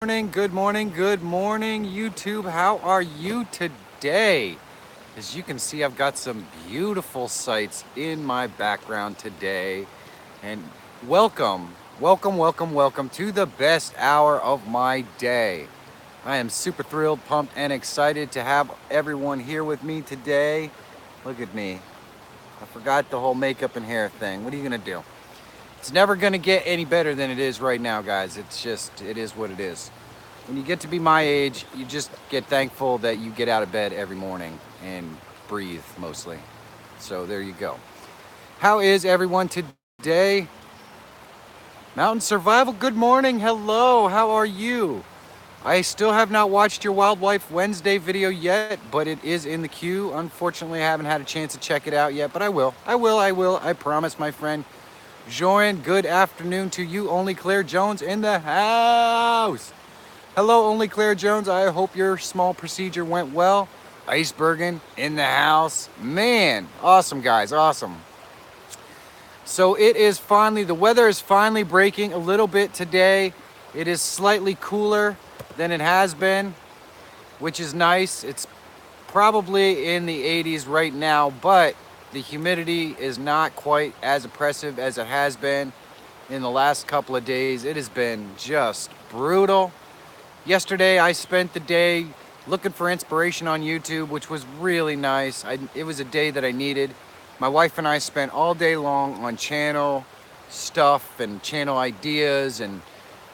Good morning, YouTube. How are you today? As you can see, I've got some beautiful sights in my background today. And welcome to the best hour of my day. I am super thrilled, pumped, and excited to have everyone here with me today. Look at me. I forgot the whole makeup and hair thing. What are you going to do? It's never going to get any better than it is right now, guys. It is what it is. When you get to be my age, you just get thankful that you get out of bed every morning and breathe mostly. So there you go. How is everyone today? Mountain Survival, good morning. Hello, how are you? I still have not watched your Wildlife Wednesday video yet, but it is in the queue. Unfortunately, I haven't had a chance to check it out yet, but I will. I promise, my friend. Join, good afternoon to you, Only Claire Jones in the house. Hello, Only Claire Jones. I hope your small procedure went well. Icebergen in the house. Man, awesome, guys, awesome. So the weather is finally breaking a little bit today. It is slightly cooler than it has been, which is nice. It's probably in the 80s right now, but the humidity is not quite as oppressive as it has been in the last couple of days. It has been just brutal. Yesterday, I spent the day looking for inspiration on YouTube, which was really nice. It was a day that I needed. My wife and I spent all day long on channel stuff and channel ideas, and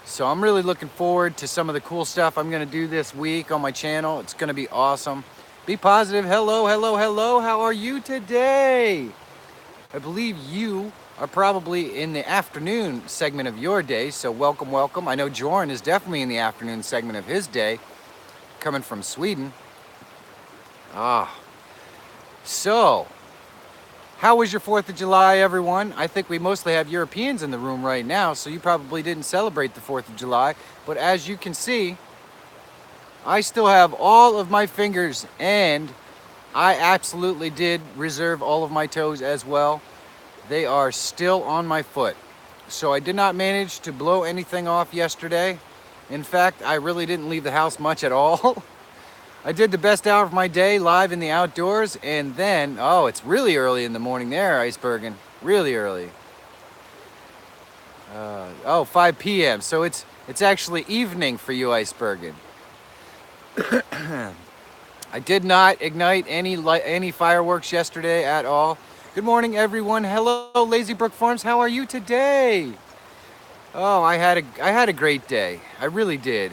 so I'm really looking forward to some of the cool stuff I'm gonna do this week on my channel. It's gonna be awesome. Be positive. Hello. How are you today? I believe you are probably in the afternoon segment of your day, so welcome. I know Joran is definitely in the afternoon segment of his day, coming from Sweden. So, how was your 4th of July, everyone? I think we mostly have Europeans in the room right now, so you probably didn't celebrate the 4th of July, but as you can see, I still have all of my fingers, and I absolutely did reserve all of my toes as well. They are still on my foot. So I did not manage to blow anything off yesterday. In fact, I really didn't leave the house much at all. I did the best hour of my day live in the outdoors, and then, it's really early in the morning there, Icebergen. Really early. 5 p.m. So it's actually evening for you, Icebergen. I did not ignite any fireworks yesterday at all. Good morning, everyone. Hello, Lazy Brook Farms. How are you today? Oh, I had a great day. I really did.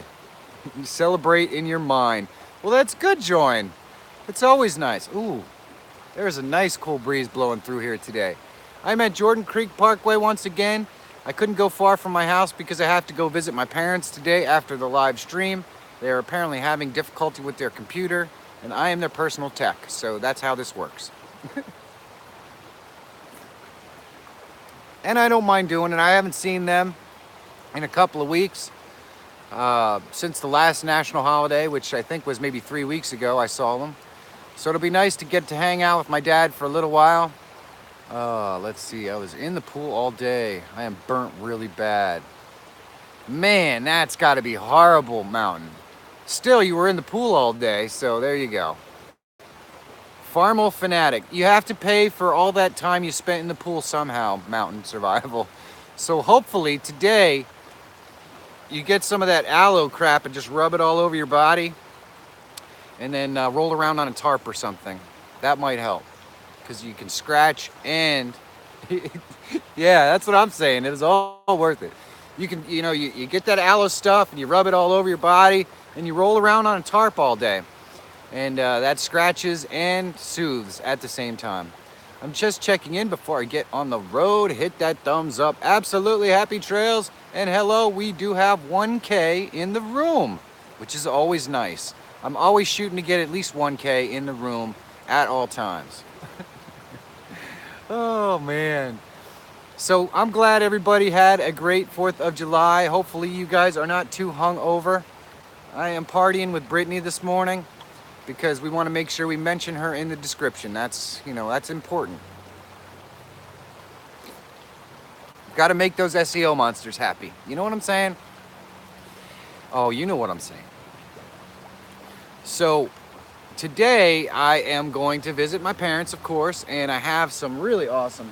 Celebrate in your mind. Well, that's good, Join. It's always nice. Ooh, there's a nice cool breeze blowing through here today. I'm at Jordan Creek Parkway once again. I couldn't go far from my house because I have to go visit my parents today after the live stream. They are apparently having difficulty with their computer, and I am their personal tech, so that's how this works. And I don't mind doing it. I haven't seen them in a couple of weeks. Since the last national holiday, which I think was maybe 3 weeks ago, I saw them. So it'll be nice to get to hang out with my dad for a little while. Let's see, I was in the pool all day. I am burnt really bad. Man, that's gotta be horrible, Mountain. Still, you were in the pool all day, so there you go. Farmal Fanatic. You have to pay for all that time you spent in the pool somehow, Mountain Survival. So hopefully today you get some of that aloe crap and just rub it all over your body and then roll around on a tarp or something. That might help because you can scratch and yeah, that's what I'm saying. It is all worth it. You can, you get that aloe stuff and you rub it all over your body and you roll around on a tarp all day. And that scratches and soothes at the same time. I'm just checking in before I get on the road. Hit that thumbs up. Absolutely happy trails. And hello, we do have 1K in the room, which is always nice. I'm always shooting to get at least 1K in the room at all times. Oh, man. So I'm glad everybody had a great 4th of July. Hopefully you guys are not too hungover. I am partying with Brittany this morning, because we want to make sure we mention her in the description. That's important. Got to make those SEO monsters happy. You know what I'm saying? Oh, you know what I'm saying. So today I am going to visit my parents, of course, and I have some really awesome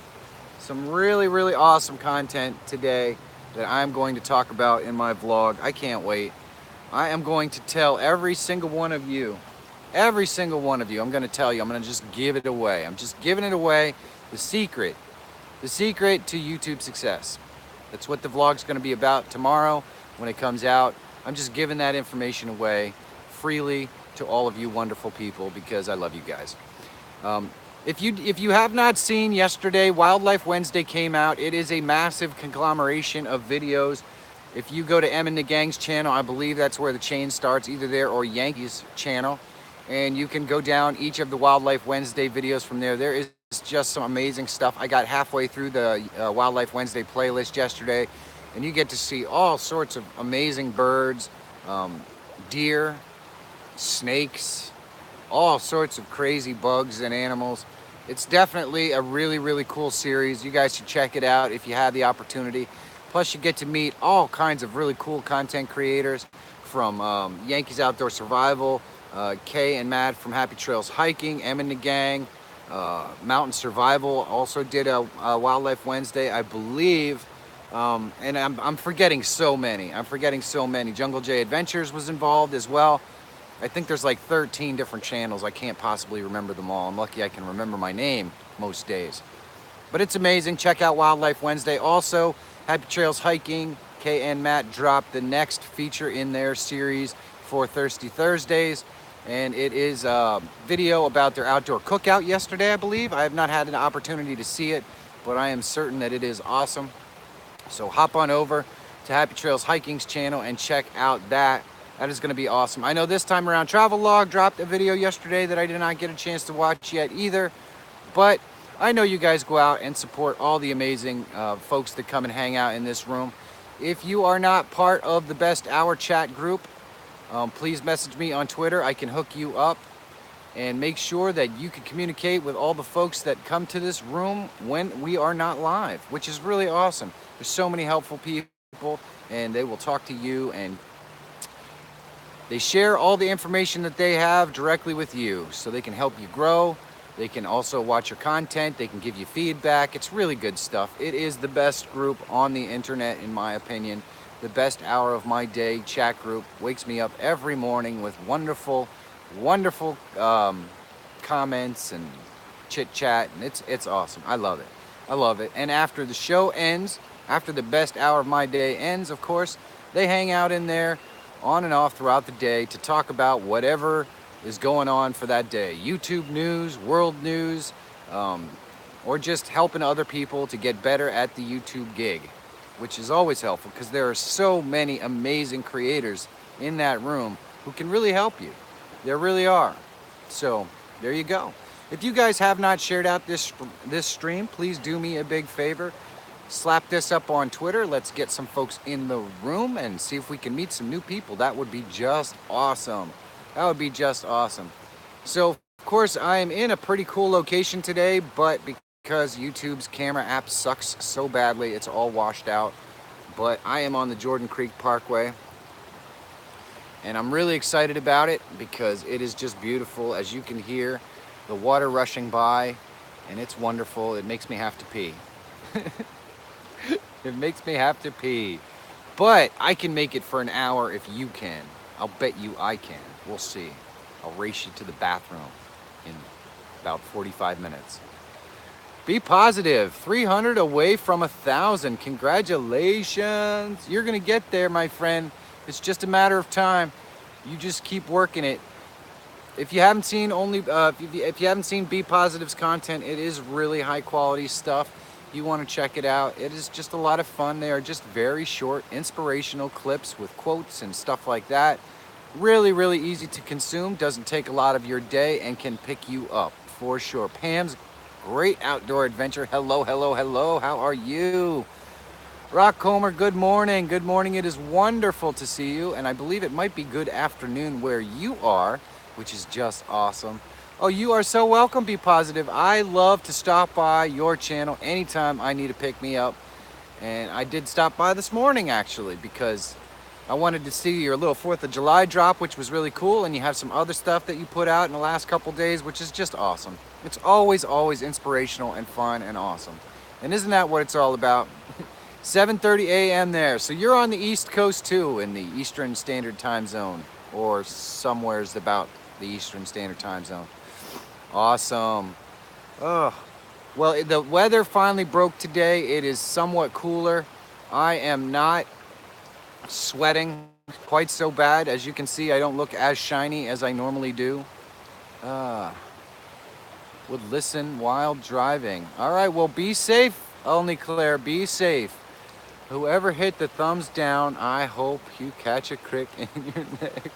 content today that I'm going to talk about in my vlog. I can't wait. I am going to tell every single one of you, I'm going to tell you, I'm going to just give it away. I'm just giving it away, the secret to YouTube success. That's what the vlog's going to be about tomorrow when it comes out. I'm just giving that information away freely to all of you wonderful people because I love you guys. If you have not seen yesterday, Wildlife Wednesday came out. It is a massive conglomeration of videos. If you go to Em and the Gang's channel, I believe that's where the chain starts, either there or Yankees channel. And you can go down each of the Wildlife Wednesday videos from there. There is just some amazing stuff. I got halfway through the Wildlife Wednesday playlist yesterday, and you get to see all sorts of amazing birds, deer, snakes, all sorts of crazy bugs and animals. It's definitely a really cool series. You guys should check it out if you have the opportunity. Plus you get to meet all kinds of really cool content creators from Yankees Outdoor Survival, Kay and Matt from Happy Trails Hiking, Em and the Gang, Mountain Survival also did a Wildlife Wednesday, I believe. And I'm forgetting so many. Jungle J Adventures was involved as well. I think there's like 13 different channels. I can't possibly remember them all. I'm lucky I can remember my name most days. But it's amazing. Check out Wildlife Wednesday. Also, Happy Trails Hiking, Kay and Matt dropped the next feature in their series for Thirsty Thursdays. And it is a video about their outdoor cookout yesterday, I believe. I have not had an opportunity to see it, but I am certain that it is awesome. So hop on over to Happy Trails Hiking's channel and check out that. That is going to be awesome. I know this time around Travelog dropped a video yesterday that I did not get a chance to watch yet either. But I know you guys go out and support all the amazing folks that come and hang out in this room. If you are not part of the Best Hour chat group, please message me on Twitter. I can hook you up and make sure that you can communicate with all the folks that come to this room when we are not live, which is really awesome. There's so many helpful people, and they will talk to you, and they share all the information that they have directly with you so they can help you grow. They can also watch your content. They can give you feedback. It's really good stuff. It is the best group on the internet, in my opinion. The Best Hour of My Day chat group wakes me up every morning with wonderful comments and chit chat, and it's awesome. I love it. And after the show ends, after the Best Hour of My Day ends, of course, they hang out in there on and off throughout the day to talk about whatever is going on for that day. YouTube news, world news, or just helping other people to get better at the YouTube gig, which is always helpful because there are so many amazing creators in that room who can really help you. There really are. So there you go. If you guys have not shared out this stream, please do me a big favor. Slap this up on Twitter. Let's get some folks in the room and see if we can meet some new people. That would be just awesome. That would be just awesome. So, of course, I am in a pretty cool location today, but because YouTube's camera app sucks so badly, it's all washed out. But I am on the Jordan Creek Parkway, and I'm really excited about it because it is just beautiful. As you can hear the water rushing by, and it's wonderful. It makes me have to pee. It makes me have to pee. But I can make it for an hour if you can. I'll bet you I can. We'll see. I'll race you to the bathroom in about 45 minutes. Be positive. 300 away from 1,000. Congratulations. You're going to get there, my friend. It's just a matter of time. You just keep working it. If you haven't seen if you haven't seen Be Positive's content, it is really high quality stuff. You want to check it out. It is just a lot of fun. They are just very short, inspirational clips with quotes and stuff like that. Really easy to consume. Doesn't take a lot of your day and can pick you up for sure. Pam's Great Outdoor Adventure. Hello. How are you? Rock Comer, good morning. Good morning. It is wonderful to see you. And I believe it might be good afternoon where you are, which is just awesome. Oh, you are so welcome, Be Positive. I love to stop by your channel anytime I need to pick me up. And I did stop by this morning, actually, because I wanted to see your little 4th of July drop, which was really cool, and you have some other stuff that you put out in the last couple days, which is just awesome. It's always, always inspirational and fun and awesome. And isn't that what it's all about? 7:30 a.m. there. So you're on the East Coast too, in the Eastern Standard Time Zone, or somewhere's about the Eastern Standard Time Zone. Awesome. Oh, well, the weather finally broke today. It is somewhat cooler. I am not sweating quite so bad. As you can see, I don't look as shiny as I normally do. Would listen while driving. All right, well, be safe, only Claire, be safe. Whoever hit the thumbs down, I hope you catch a crick in your neck.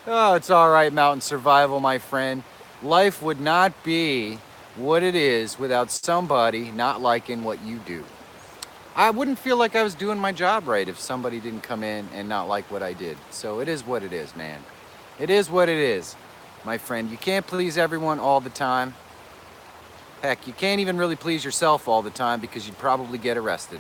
Oh, it's all right, Mountain Survival, my friend. Life would not be what it is without somebody not liking what you do. I wouldn't feel like I was doing my job right if somebody didn't come in and not like what I did. So it is what it is, man. It is what it is, my friend. You can't please everyone all the time. Heck, you can't even really please yourself all the time because you'd probably get arrested.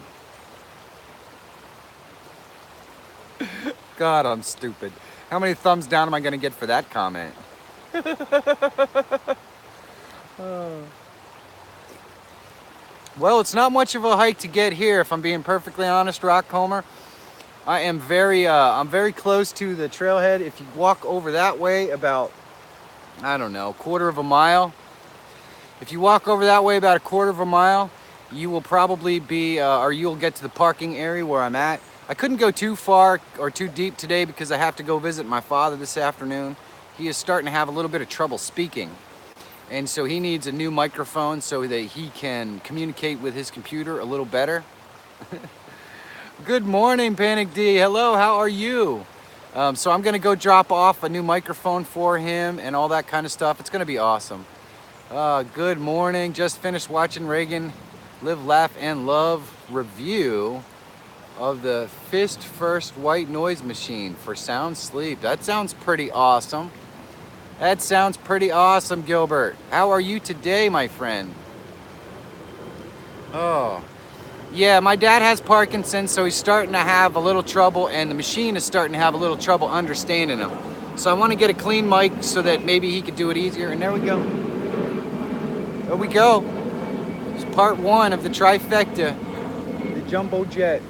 God, I'm stupid. How many thumbs down am I gonna get for that comment? Well, it's not much of a hike to get here, if I'm being perfectly honest, Rockhomer. I am I'm very close to the trailhead. If you walk over that way about, I don't know, 1/4 of a mile. If you walk over that way about 1/4 of a mile, you will probably be, or you'll get to the parking area where I'm at. I couldn't go too far or too deep today because I have to go visit my father this afternoon. He is starting to have a little bit of trouble speaking. And so he needs a new microphone so that he can communicate with his computer a little better. Good morning, Panic D. Hello, how are you? So I'm gonna go drop off a new microphone for him and all that kind of stuff. It's gonna be awesome. Good morning, just finished watching Reagan Live, Laugh, and Love review of the Fist First White Noise Machine for sound sleep. That sounds pretty awesome. That sounds pretty awesome, Gilbert. How are you today, my friend? Oh, yeah, my dad has Parkinson's, so he's starting to have a little trouble, and the machine is starting to have a little trouble understanding him. So I want to get a clean mic so that maybe he could do it easier, and there we go. There we go. It's part 1 of the trifecta, the jumbo jet.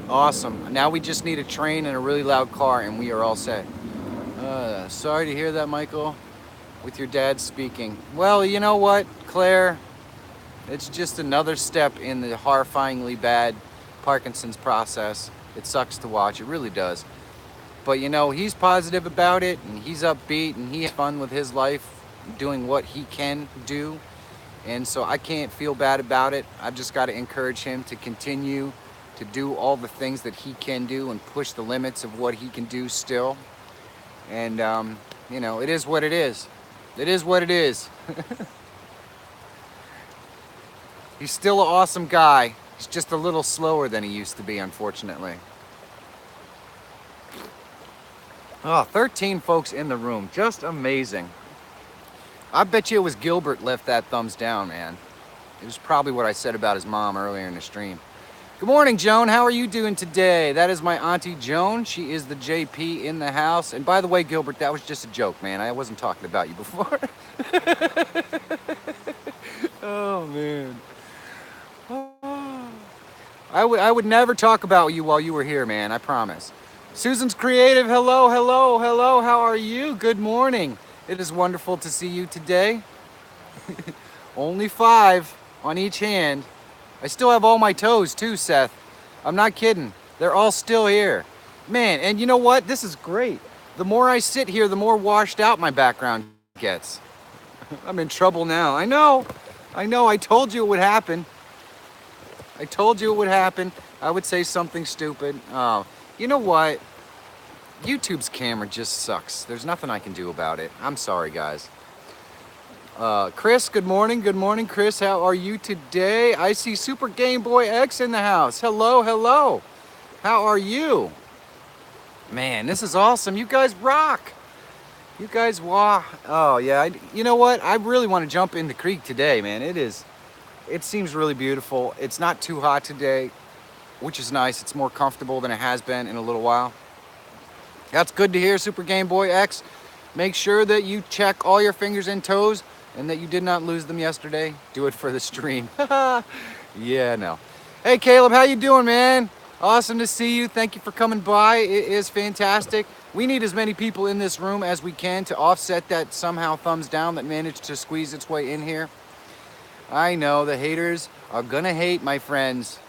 Awesome. Now we just need a train and a really loud car, and we are all set. Sorry to hear that, Michael, with your dad speaking. Well, you know what, Claire? It's just another step in the horrifyingly bad Parkinson's process. It sucks to watch, it really does. But you know, he's positive about it, and he's upbeat, and he has fun with his life, doing what he can do. And so I can't feel bad about it. I've just got to encourage him to continue to do all the things that he can do and push the limits of what he can do still. And, you know, it is what it is. It is what it is. He's still an awesome guy. He's just a little slower than he used to be, unfortunately. Oh, 13 folks in the room. Just amazing. I bet you it was Gilbert left that thumbs down, man. It was probably what I said about his mom earlier in the stream. Good morning, Joan. How are you doing today? That is my Auntie Joan. She is the JP in the house. And by the way, Gilbert, that was just a joke, man. I wasn't talking about you before. Oh, man. I would never talk about you while you were here, man. I promise. Susan's Creative. Hello, hello, hello. How are you? Good morning. It is wonderful to see you today. Only 5 on each hand. I still have all my toes too, Seth. I'm not kidding. They're all still here. Man, and you know what? This is great. The more I sit here, the more washed out my background gets. I'm in trouble now. I know. I told you it would happen. I told you it would happen. I would say something stupid. Oh, you know what? YouTube's camera just sucks. There's nothing I can do about it. I'm sorry, guys. Chris, good morning. Good morning, Chris. How are you today? I see Super Game Boy X in the house. Hello, hello. How are you? Man, this is awesome. You guys rock. You guys walk. Oh, yeah. You know what? I really want to jump in the creek today, man. It seems really beautiful. It's not too hot today. which is nice. It's more comfortable than it has been in a little while. That's good to hear, Super Game Boy X. Make sure that you check all your fingers and toes and that you did not lose them yesterday. Do it for the stream. Yeah, no. Hey, Caleb, how you doing, man? Awesome to see you. Thank you for coming by. It is fantastic. We need as many people in this room as we can to offset that somehow thumbs down that managed to squeeze its way in here. I know the haters are gonna hate, my friends.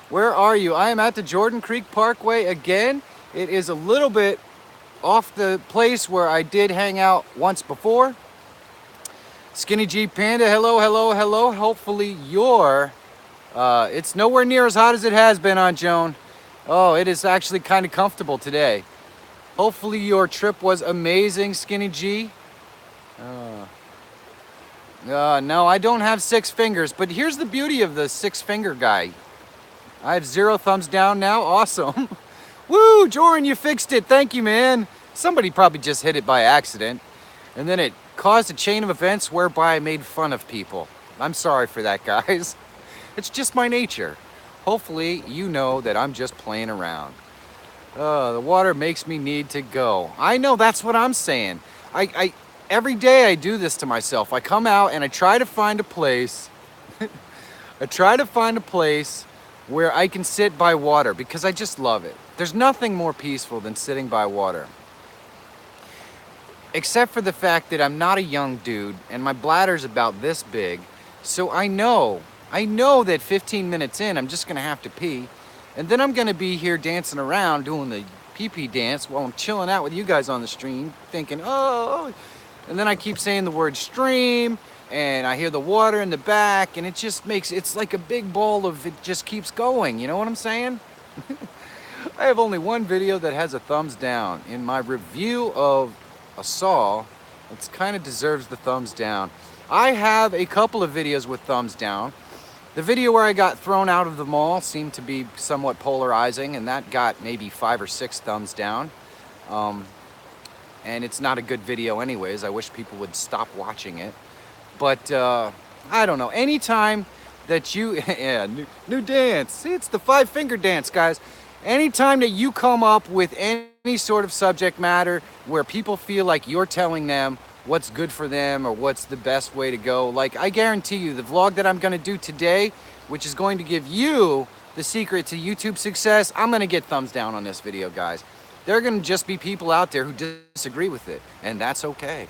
Where are you? I am at the Jordan Creek Parkway again. It is a little bit off the place where I did hang out once before. Skinny G Panda, hello, hello, hello. Hopefully it's nowhere near as hot as it has been, Aunt Joan. Oh, it is actually kind of comfortable today. Hopefully your trip was amazing, Skinny G. No, I don't have 6 fingers, but here's the beauty of the 6 finger guy. I have 0 thumbs down now, awesome. Woo, Jordan, you fixed it, thank you, man. Somebody probably just hit it by accident, and then it caused a chain of events whereby I made fun of people. I'm sorry for that, guys. It's just my nature. Hopefully you know that I'm just playing around. The water makes me need to go. I know, that's what I'm saying. Every day I do this to myself. I come out and I try to find a place. I try to find a place where I can sit by water because I just love it. There's nothing more peaceful than sitting by water. Except for the fact that I'm not a young dude and my bladder's about this big. So I know that 15 minutes in, I'm just gonna have to pee. And then I'm gonna be here dancing around doing the pee-pee dance while I'm chilling out with you guys on the stream thinking, oh. And then I keep saying the word stream and I hear the water in the back and it just makes, it's like a big ball of, it just keeps going. You know what I'm saying? I have only one video that has a thumbs down. In my review of a saw, it kind of deserves the thumbs down. I have a couple of videos with thumbs down. The video where I got thrown out of the mall seemed to be somewhat polarizing, and that got maybe 5 or 6 thumbs down. And it's not a good video anyways. I wish people would stop watching it. But I don't know, anytime that you, yeah, new dance. See, it's the 5-finger dance, guys. Anytime that you come up with any sort of subject matter where people feel like you're telling them what's good for them or what's the best way to go, like I guarantee you the vlog that I'm gonna do today, which is going to give you the secret to YouTube success, I'm gonna get thumbs down on this video, guys. There are gonna just be people out there who disagree with it, and that's okay.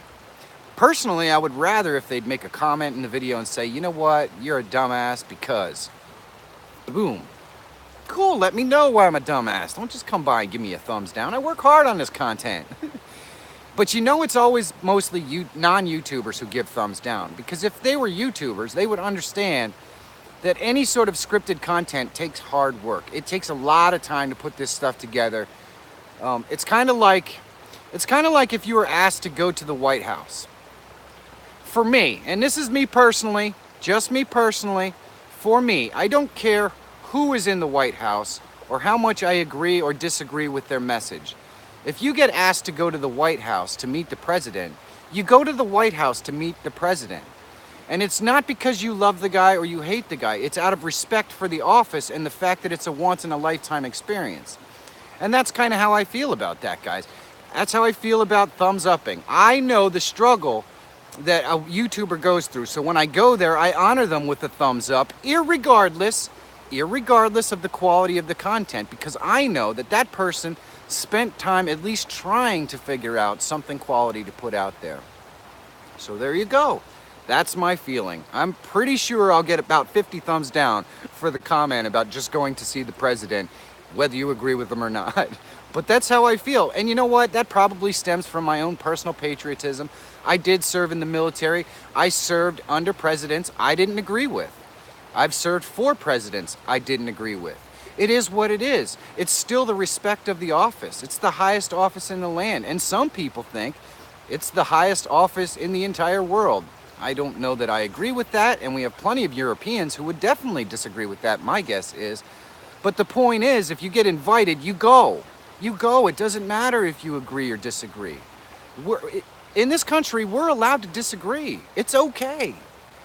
Personally, I would rather if they'd make a comment in the video and say, you know what, you're a dumbass because, boom. Cool, let me know why I'm a dumbass. Don't just come by and give me a thumbs down. I work hard on this content. But you know it's always mostly non-YouTubers who give thumbs down. Because if they were YouTubers, they would understand that any sort of scripted content takes hard work. It takes a lot of time to put this stuff together. It's kind of like if you were asked to go to the White House. For me, and this is me personally, just me personally, for me, I don't care who is in the White House or how much I agree or disagree with their message. If you get asked to go to the White House to meet the president, you go to the White House to meet the president. And it's not because you love the guy or you hate the guy. It's out of respect for the office and the fact that it's a once-in-a-lifetime experience. And that's kind of how I feel about that, guys. That's how I feel about thumbs-upping. I know the struggle that a YouTuber goes through. So when I go there, I honor them with a thumbs up, irregardless of the quality of the content, because I know that that person spent time at least trying to figure out something quality to put out there. So there you go. That's my feeling. I'm pretty sure I'll get about 50 thumbs down for the comment about just going to see the president, whether you agree with them or not. But that's how I feel. And you know what? That probably stems from my own personal patriotism. I did serve in the military. I served under presidents I didn't agree with. I've served for presidents I didn't agree with. It is what it is. It's still the respect of the office. It's the highest office in the land. And some people think it's the highest office in the entire world. I don't know that I agree with that, and we have plenty of Europeans who would definitely disagree with that, my guess is. But the point is, if you get invited, you go. You go. It doesn't matter if you agree or disagree. In this country, we're allowed to disagree. It's okay.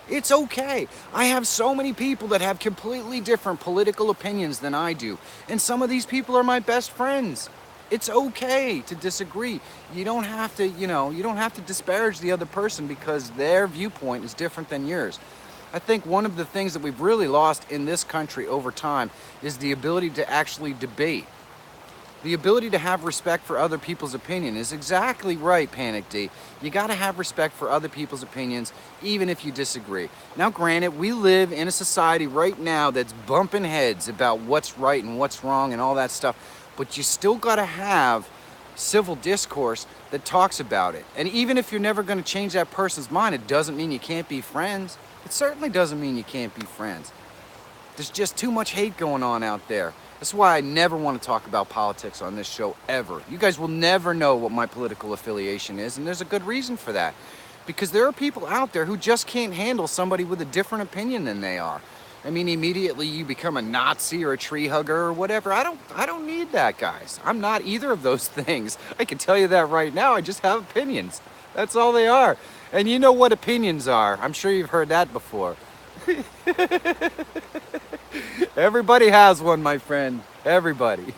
It's okay. I have so many people that have completely different political opinions than I do. And some of these people are my best friends. It's okay to disagree. You don't have to, you don't have to disparage the other person because their viewpoint is different than yours. I think one of the things that we've really lost in this country over time is the ability to actually debate. The ability to have respect for other people's opinion is exactly right, Panic D. You got to have respect for other people's opinions, even if you disagree. Now, granted, we live in a society right now that's bumping heads about what's right and what's wrong and all that stuff, but you still got to have civil discourse that talks about it. And even if you're never going to change that person's mind, it doesn't mean you can't be friends. It certainly doesn't mean you can't be friends. There's just too much hate going on out there. That's why I never want to talk about politics on this show, ever. You guys will never know what my political affiliation is, and there's a good reason for that. Because there are people out there who just can't handle somebody with a different opinion than they are. I mean, immediately you become a Nazi or a tree hugger or whatever. I don't need that, guys. I'm not either of those things. I can tell you that right now. I just have opinions. That's all they are. And you know what opinions are. I'm sure you've heard that before. Everybody has one, my friend. Everybody.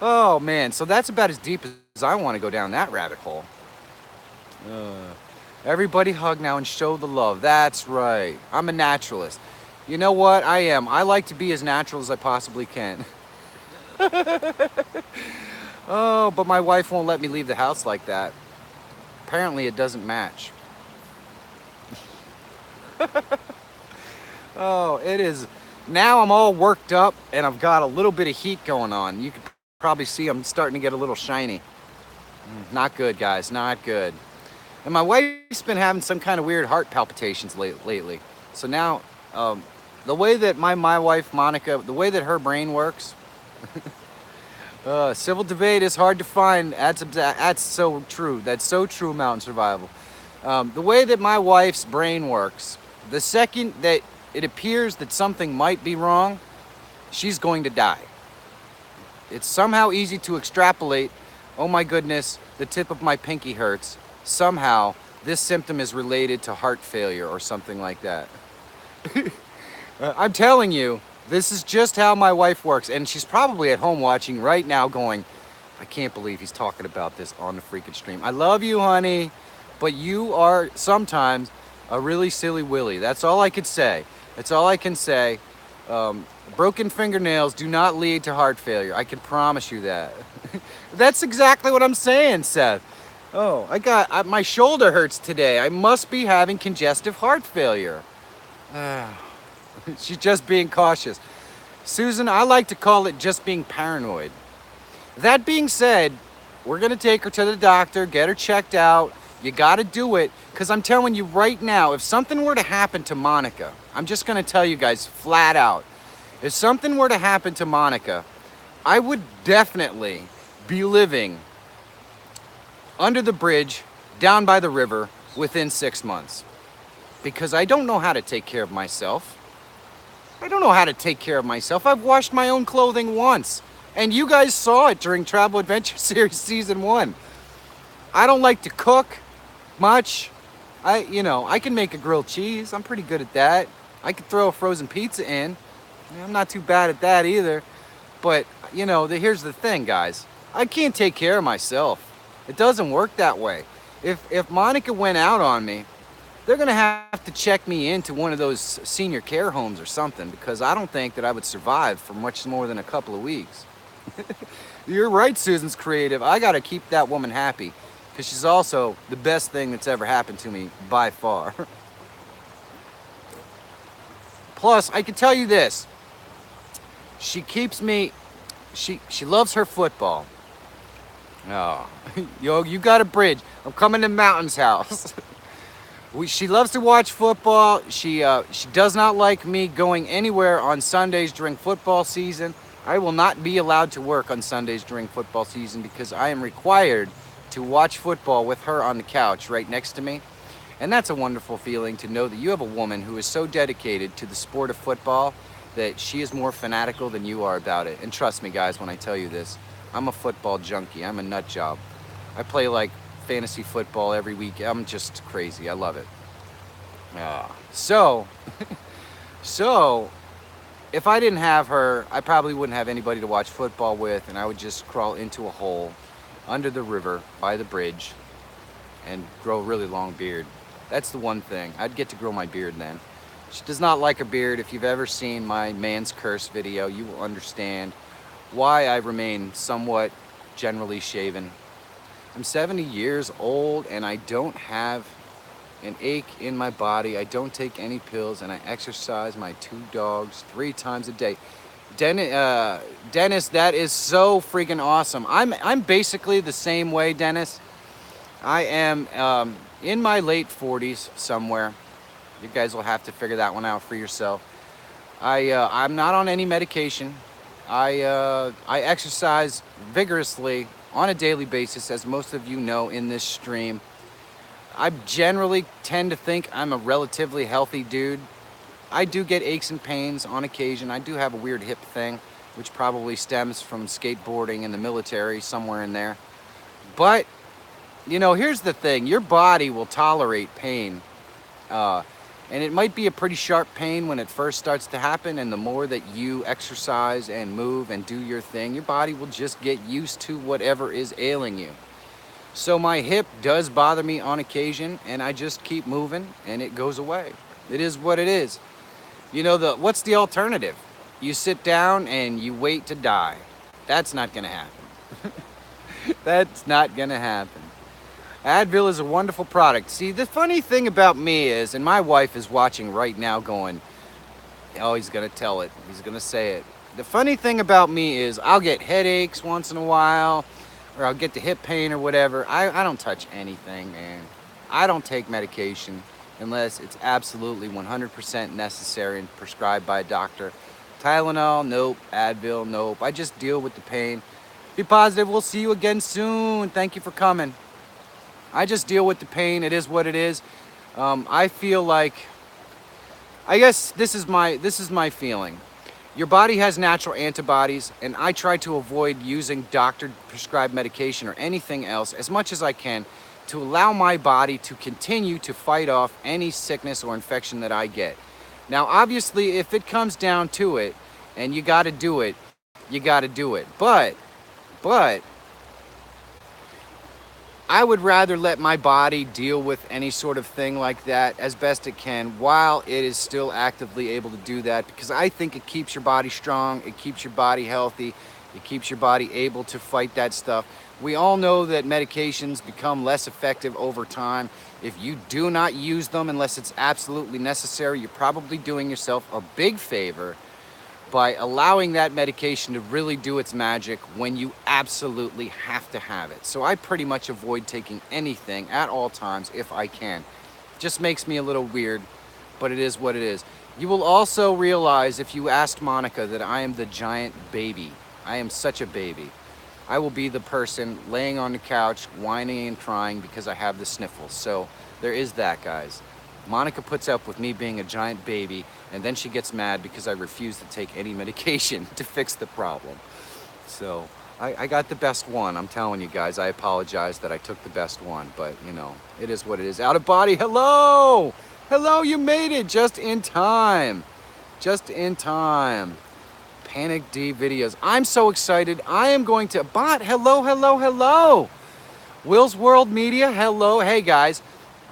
Oh, man. So that's about as deep as I want to go down that rabbit hole. Everybody hug now and show the love. That's right. I'm a naturalist. You know what? I am. I like to be as natural as I possibly can. Oh, but my wife won't let me leave the house like that. Apparently it doesn't match. Oh, it is. Now I'm all worked up and I've got a little bit of heat going on. You can probably see I'm starting to get a little shiny. Not good, guys. Not good. And my wife's been having some kind of weird heart palpitations lately. So now, the way that my wife, Monica, the way that her brain works, civil debate is hard to find. That's so true. That's so true, Mountain Survival. The way that my wife's brain works, the second that it appears that something might be wrong, she's going to die. It's somehow easy to extrapolate, oh my goodness, the tip of my pinky hurts. Somehow, this symptom is related to heart failure or something like that. I'm telling you, this is just how my wife works. And she's probably at home watching right now going, I can't believe he's talking about this on the freaking stream. I love you, honey, but you are sometimes a really silly willy. That's all I could say. That's all I can say. Broken fingernails do not lead to heart failure. I can promise you that. That's exactly what I'm saying, Seth. Oh, my shoulder hurts today. I must be having congestive heart failure. She's just being cautious. Susan, I like to call it just being paranoid. That being said, we're going to take her to the doctor, get her checked out. You got to do it, because I'm telling you right now, if something were to happen to Monica, I'm just going to tell you guys flat out, if something were to happen to Monica, I would definitely be living under the bridge, down by the river, within 6 months. Because I don't know how to take care of myself. I don't know how to take care of myself. I've washed my own clothing once. And you guys saw it during Travel Adventure Series Season 1. I don't like to cook much. I can make a grilled cheese. I'm pretty good at that. I could throw a frozen pizza in. I'm not too bad at that either. But, here's the thing, guys. I can't take care of myself. It doesn't work that way. If Monica went out on me, they're going to have to check me into one of those senior care homes or something, because I don't think that I would survive for much more than a couple of weeks. You're right, Susan's creative. I got to keep that woman happy, because she's also the best thing that's ever happened to me by far. Plus, I can tell you this. She keeps me, she loves her football. Oh, you got a bridge. I'm coming to Mountain's house. She loves to watch football. She does not like me going anywhere on Sundays during football season. I will not be allowed to work on Sundays during football season because I am required to watch football with her on the couch right next to me. And that's a wonderful feeling to know that you have a woman who is so dedicated to the sport of football that she is more fanatical than you are about it. And trust me, guys, when I tell you this, I'm a football junkie. I'm a nut job. I play like fantasy football every week. I'm just crazy. I love it. So, so if I didn't have her, I probably wouldn't have anybody to watch football with, and I would just crawl into a hole under the river by the bridge and grow a really long beard. That's the one thing. I'd get to grow my beard then. She does not like a beard. If you've ever seen my man's curse video, you will understand why I remain somewhat generally shaven. I'm 70 years old and I don't have an ache in my body. I don't take any pills and I exercise my 2 dogs 3 times a day. Dennis, that is so freaking awesome. I'm basically the same way, Dennis. I am in my late 40s somewhere. You guys will have to figure that one out for yourself. I'm not on any medication. I exercise vigorously on a daily basis, as most of you know in this stream. I generally tend to think I'm a relatively healthy dude. I do get aches and pains on occasion. I do have a weird hip thing, which probably stems from skateboarding in the military, somewhere in there. But, you know, here's the thing. Your body will tolerate pain. And it might be a pretty sharp pain when it first starts to happen, and the more that you exercise and move and do your thing, your body will just get used to whatever is ailing you. So my hip does bother me on occasion, and I just keep moving and it goes away. It is what it is. You know, what's the alternative? You sit down and you wait to die. That's not gonna happen. That's not gonna happen. Advil is a wonderful product. See, the funny thing about me is, and my wife is watching right now going, oh, he's gonna tell it, he's gonna say it. The funny thing about me is I'll get headaches once in a while, or I'll get the hip pain or whatever. I don't touch anything, man. I don't take medication unless it's absolutely 100% necessary and prescribed by a doctor. Tylenol, nope. Advil, nope. I just deal with the pain. Be positive. We'll see you again soon. Thank you for coming. I just deal with the pain. It is what it is. I feel like, I guess this is my feeling. Your body has natural antibodies, and I try to avoid using doctor-prescribed medication or anything else as much as I can to allow my body to continue to fight off any sickness or infection that I get. Now, obviously, if it comes down to it, and you got to do it, you got to do it. But I would rather let my body deal with any sort of thing like that as best it can while it is still actively able to do that, because I think it keeps your body strong, it keeps your body healthy, it keeps your body able to fight that stuff. We all know that medications become less effective over time. If you do not use them unless it's absolutely necessary, you're probably doing yourself a big favor by allowing that medication to really do its magic when you absolutely have to have it. So I pretty much avoid taking anything at all times if I can. Just makes me a little weird, but it is what it is. You will also realize if you asked Monica that I am the giant baby. I am such a baby. I will be the person laying on the couch whining and crying because I have the sniffles. So there is that, guys. Monica puts up with me being a giant baby, and then she gets mad because I refuse to take any medication to fix the problem. So I got the best one. I'm telling you guys, I apologize that I took the best one, but you know, it is what it is. Out of body, hello! Hello, you made it just in time. Just in time. Panic D videos. I'm so excited. I am going to, Bot, hello, hello, hello. Will's World Media, hello. Hey guys.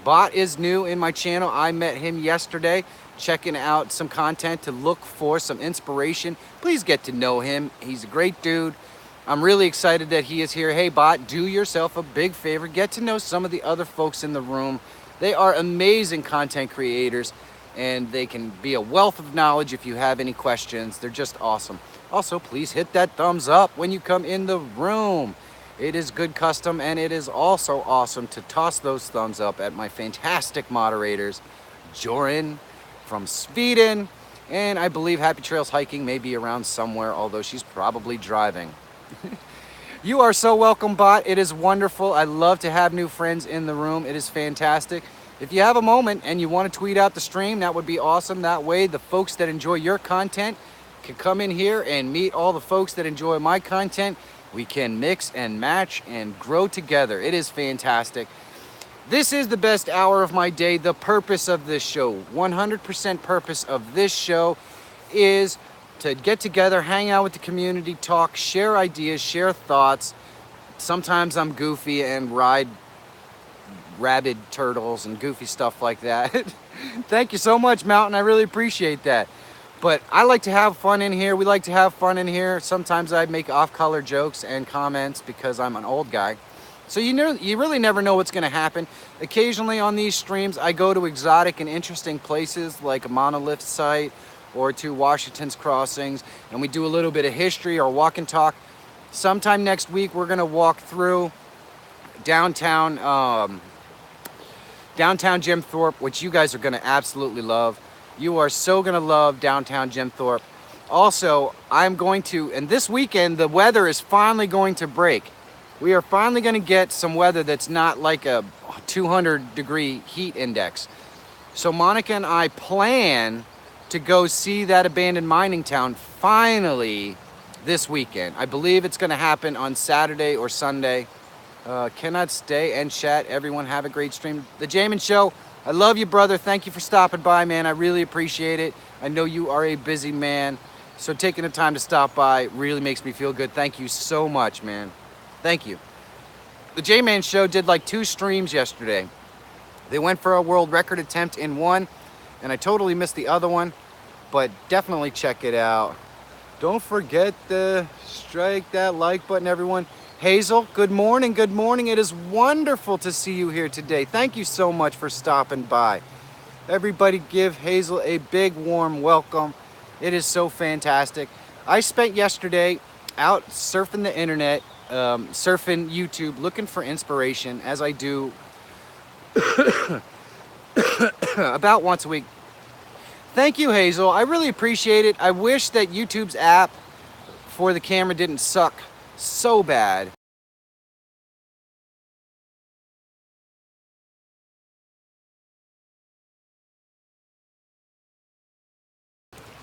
Bot is new in my channel. I met him yesterday, checking out some content to look for some inspiration. Please get to know him. He's a great dude. I'm really excited that he is here. Hey Bot, do yourself a big favor. Get to know some of the other folks in the room. They are amazing content creators, and they can be a wealth of knowledge if you have any questions. They're just awesome. Also, please hit that thumbs up when you come in the room. It is good custom, and it is also awesome to toss those thumbs up at my fantastic moderators, Jorin from Sweden, and I believe Happy Trails Hiking may be around somewhere, although she's probably driving. You are so welcome, Bot. It is wonderful. I love to have new friends in the room. It is fantastic. If you have a moment and you want to tweet out the stream, that would be awesome. That way, the folks that enjoy your content can come in here and meet all the folks that enjoy my content. We can mix and match and grow together. It is fantastic. This is the best hour of my day. The purpose of this show, 100% purpose of this show, is to get together, hang out with the community, talk, share ideas, share thoughts. Sometimes I'm goofy and ride rabid turtles and goofy stuff like that. Thank you so much, Mountain. I really appreciate that. But I like to have fun in here. We like to have fun in here. Sometimes I make off-color jokes and comments because I'm an old guy. So you really never know what's going to happen. Occasionally on these streams, I go to exotic and interesting places like a monolith site or to Washington's Crossings, and we do a little bit of history or walk and talk. Sometime next week, we're going to walk through downtown Jim Thorpe, which you guys are going to absolutely love. You are so going to love downtown Jim Thorpe. Also, I'm going to, and this weekend, the weather is finally going to break. We are finally going to get some weather that's not like a 200-degree heat index. So Monica and I plan to go see that abandoned mining town finally this weekend. I believe it's going to happen on Saturday or Sunday. Cannot stay and chat. Everyone have a great stream. The Jamin Show, I love you, brother. Thank you for stopping by, man. I really appreciate it. I know you are a busy man, so taking the time to stop by really makes me feel good. Thank you so much, man. Thank you. The J-Man Show did like 2 streams yesterday. They went for a world record attempt in one, and I totally missed the other one, but definitely check it out. Don't forget to strike that like button, everyone. Hazel, good morning, good morning. It is wonderful to see you here today. Thank you so much for stopping by. Everybody give Hazel a big warm welcome. It is so fantastic. I spent yesterday out surfing the internet, surfing YouTube, looking for inspiration, as I do about once a week. Thank you, Hazel. I really appreciate it. I wish that YouTube's app for the camera didn't suck so bad.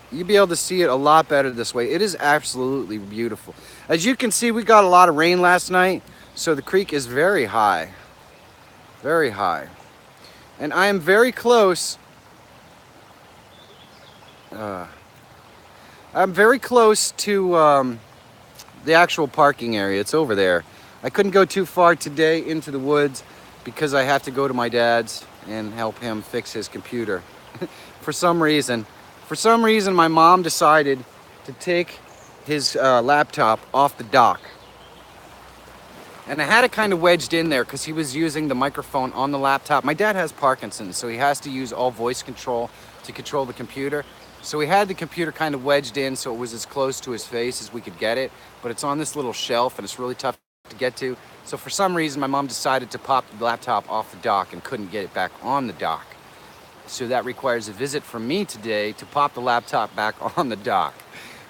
You'll be able to see it a lot better this way. It is absolutely beautiful. As you can see, we got a lot of rain last night, so the creek is very high. Very high. And I am very close. I'm very close to the actual parking area. It's over there. I couldn't go too far today into the woods because I have to go to my dad's and help him fix his computer. For some reason, my mom decided to take his laptop off the dock. And I had it kind of wedged in there because he was using the microphone on the laptop. My dad has Parkinson's, so he has to use all voice control to control the computer. So we had the computer kind of wedged in so it was as close to his face as we could get it. But it's on this little shelf and it's really tough to get to. So for some reason, my mom decided to pop the laptop off the dock and couldn't get it back on the dock. So that requires a visit from me today to pop the laptop back on the dock.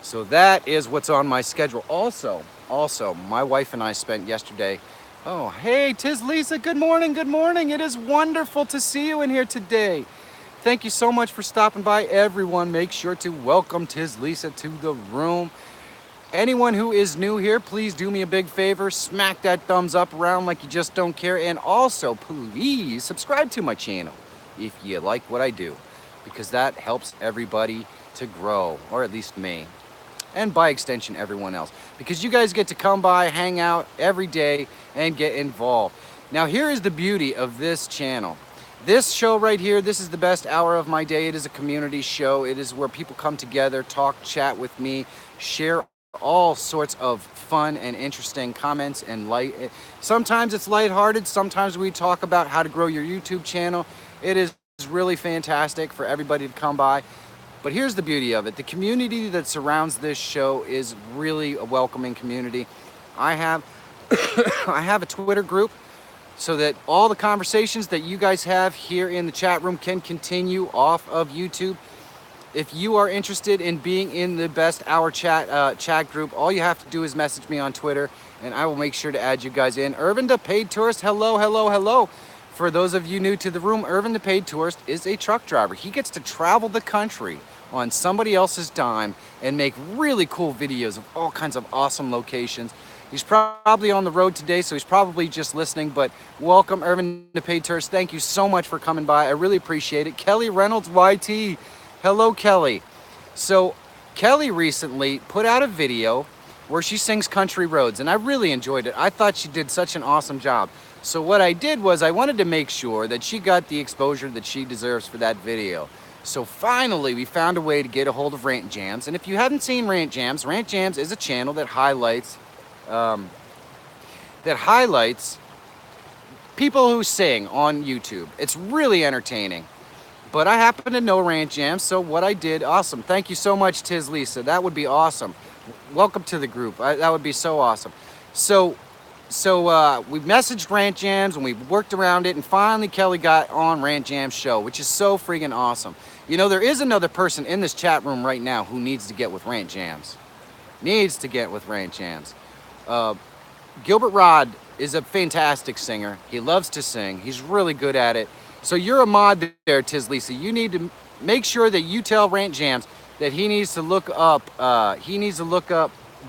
So that is what's on my schedule. Also, my wife and I spent yesterday. Oh, hey, Tis Lisa, good morning, good morning. It is wonderful to see you in here today. Thank you so much for stopping by, everyone. Make sure to welcome Tis Lisa to the room. Anyone who is new here, please do me a big favor. Smack that thumbs up around like you just don't care. And also, please subscribe to my channel if you like what I do, because that helps everybody to grow, or at least me, and by extension everyone else, because you guys get to come by, hang out every day, and get involved. Now here is the beauty of this channel. This show right here, this is the best hour of my day. It is a community show. It is where people come together, talk, chat with me, share all sorts of fun and interesting comments and light. Sometimes it's lighthearted. Sometimes we talk about how to grow your YouTube channel. It is really fantastic for everybody to come by. But here's the beauty of it. The community that surrounds this show is really a welcoming community. I have a Twitter group so that all the conversations that you guys have here in the chat room can continue off of YouTube. If you are interested in being in the best hour chat group, all you have to do is message me on Twitter and I will make sure to add you guys in. Irvin the Paid Tourist, hello, hello, hello. For those of you new to the room, Irvin the Paid Tourist is a truck driver. He gets to travel the country on somebody else's dime and make really cool videos of all kinds of awesome locations. He's probably on the road today, so he's probably just listening, but welcome, Irvin DePayters. Thank you so much for coming by. I really appreciate it. Kelly Reynolds YT. Hello, Kelly. So, Kelly recently put out a video where she sings Country Roads, and I really enjoyed it. I thought she did such an awesome job. So what I did was I wanted to make sure that she got the exposure that she deserves for that video. So finally, we found a way to get a hold of Rant Jams. And if you haven't seen Rant Jams is a channel that highlights people who sing on YouTube. It's really entertaining. But I happen to know Rant Jams, so what I did, awesome. Thank you so much, Tiz Lisa. That would be awesome. Welcome to the group. That would be so awesome. So we messaged Rant Jams and we worked around it, and finally Kelly got on Rant Jams show, which is so freaking awesome. You know, there is another person in this chat room right now who needs to get with Rant Jams. Gilbert Rod is a fantastic singer. He loves to sing. He's really good at it. So you're a mod there, Tiz Lisa. You need to make sure that you tell Rant Jams that he needs to look up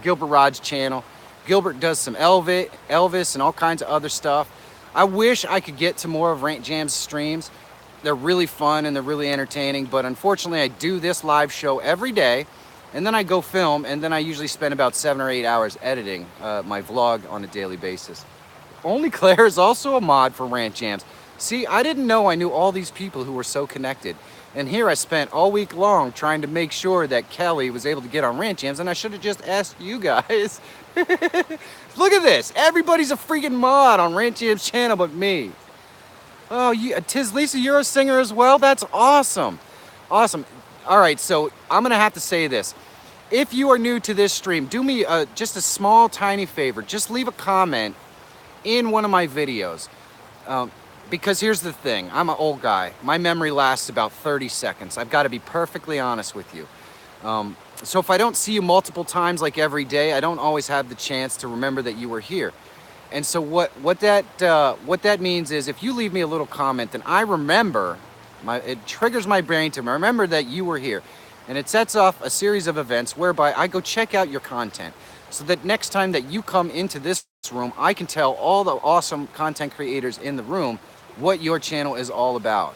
Gilbert Rod's channel. Gilbert does some Elvis and all kinds of other stuff. I wish I could get to more of Rant Jam's streams. They're really fun and they're really entertaining, but unfortunately I do this live show every day, and then I go film, and then I usually spend about 7 or 8 hours editing my vlog on a daily basis. Only Claire is also a mod for Rant Jams. See, I didn't know I knew all these people who were so connected. And here I spent all week long trying to make sure that Kelly was able to get on Rant Jams, and I should have just asked you guys. Look at this. Everybody's a freaking mod on Rant Jams channel but me. Oh, Tiz Lisa, you're a singer as well? That's awesome. Awesome. All right, so I'm going to have to say this. If you are new to this stream, do me just a small, tiny favor. Just leave a comment in one of my videos. Because here's the thing. I'm an old guy. My memory lasts about 30 seconds. I've got to be perfectly honest with you. So if I don't see you multiple times like every day, I don't always have the chance to remember that you were here. And so what that means is if you leave me a little comment, then I remember, it triggers my brain to remember that you were here. And it sets off a series of events whereby I go check out your content, so that next time that you come into this room, I can tell all the awesome content creators in the room what your channel is all about.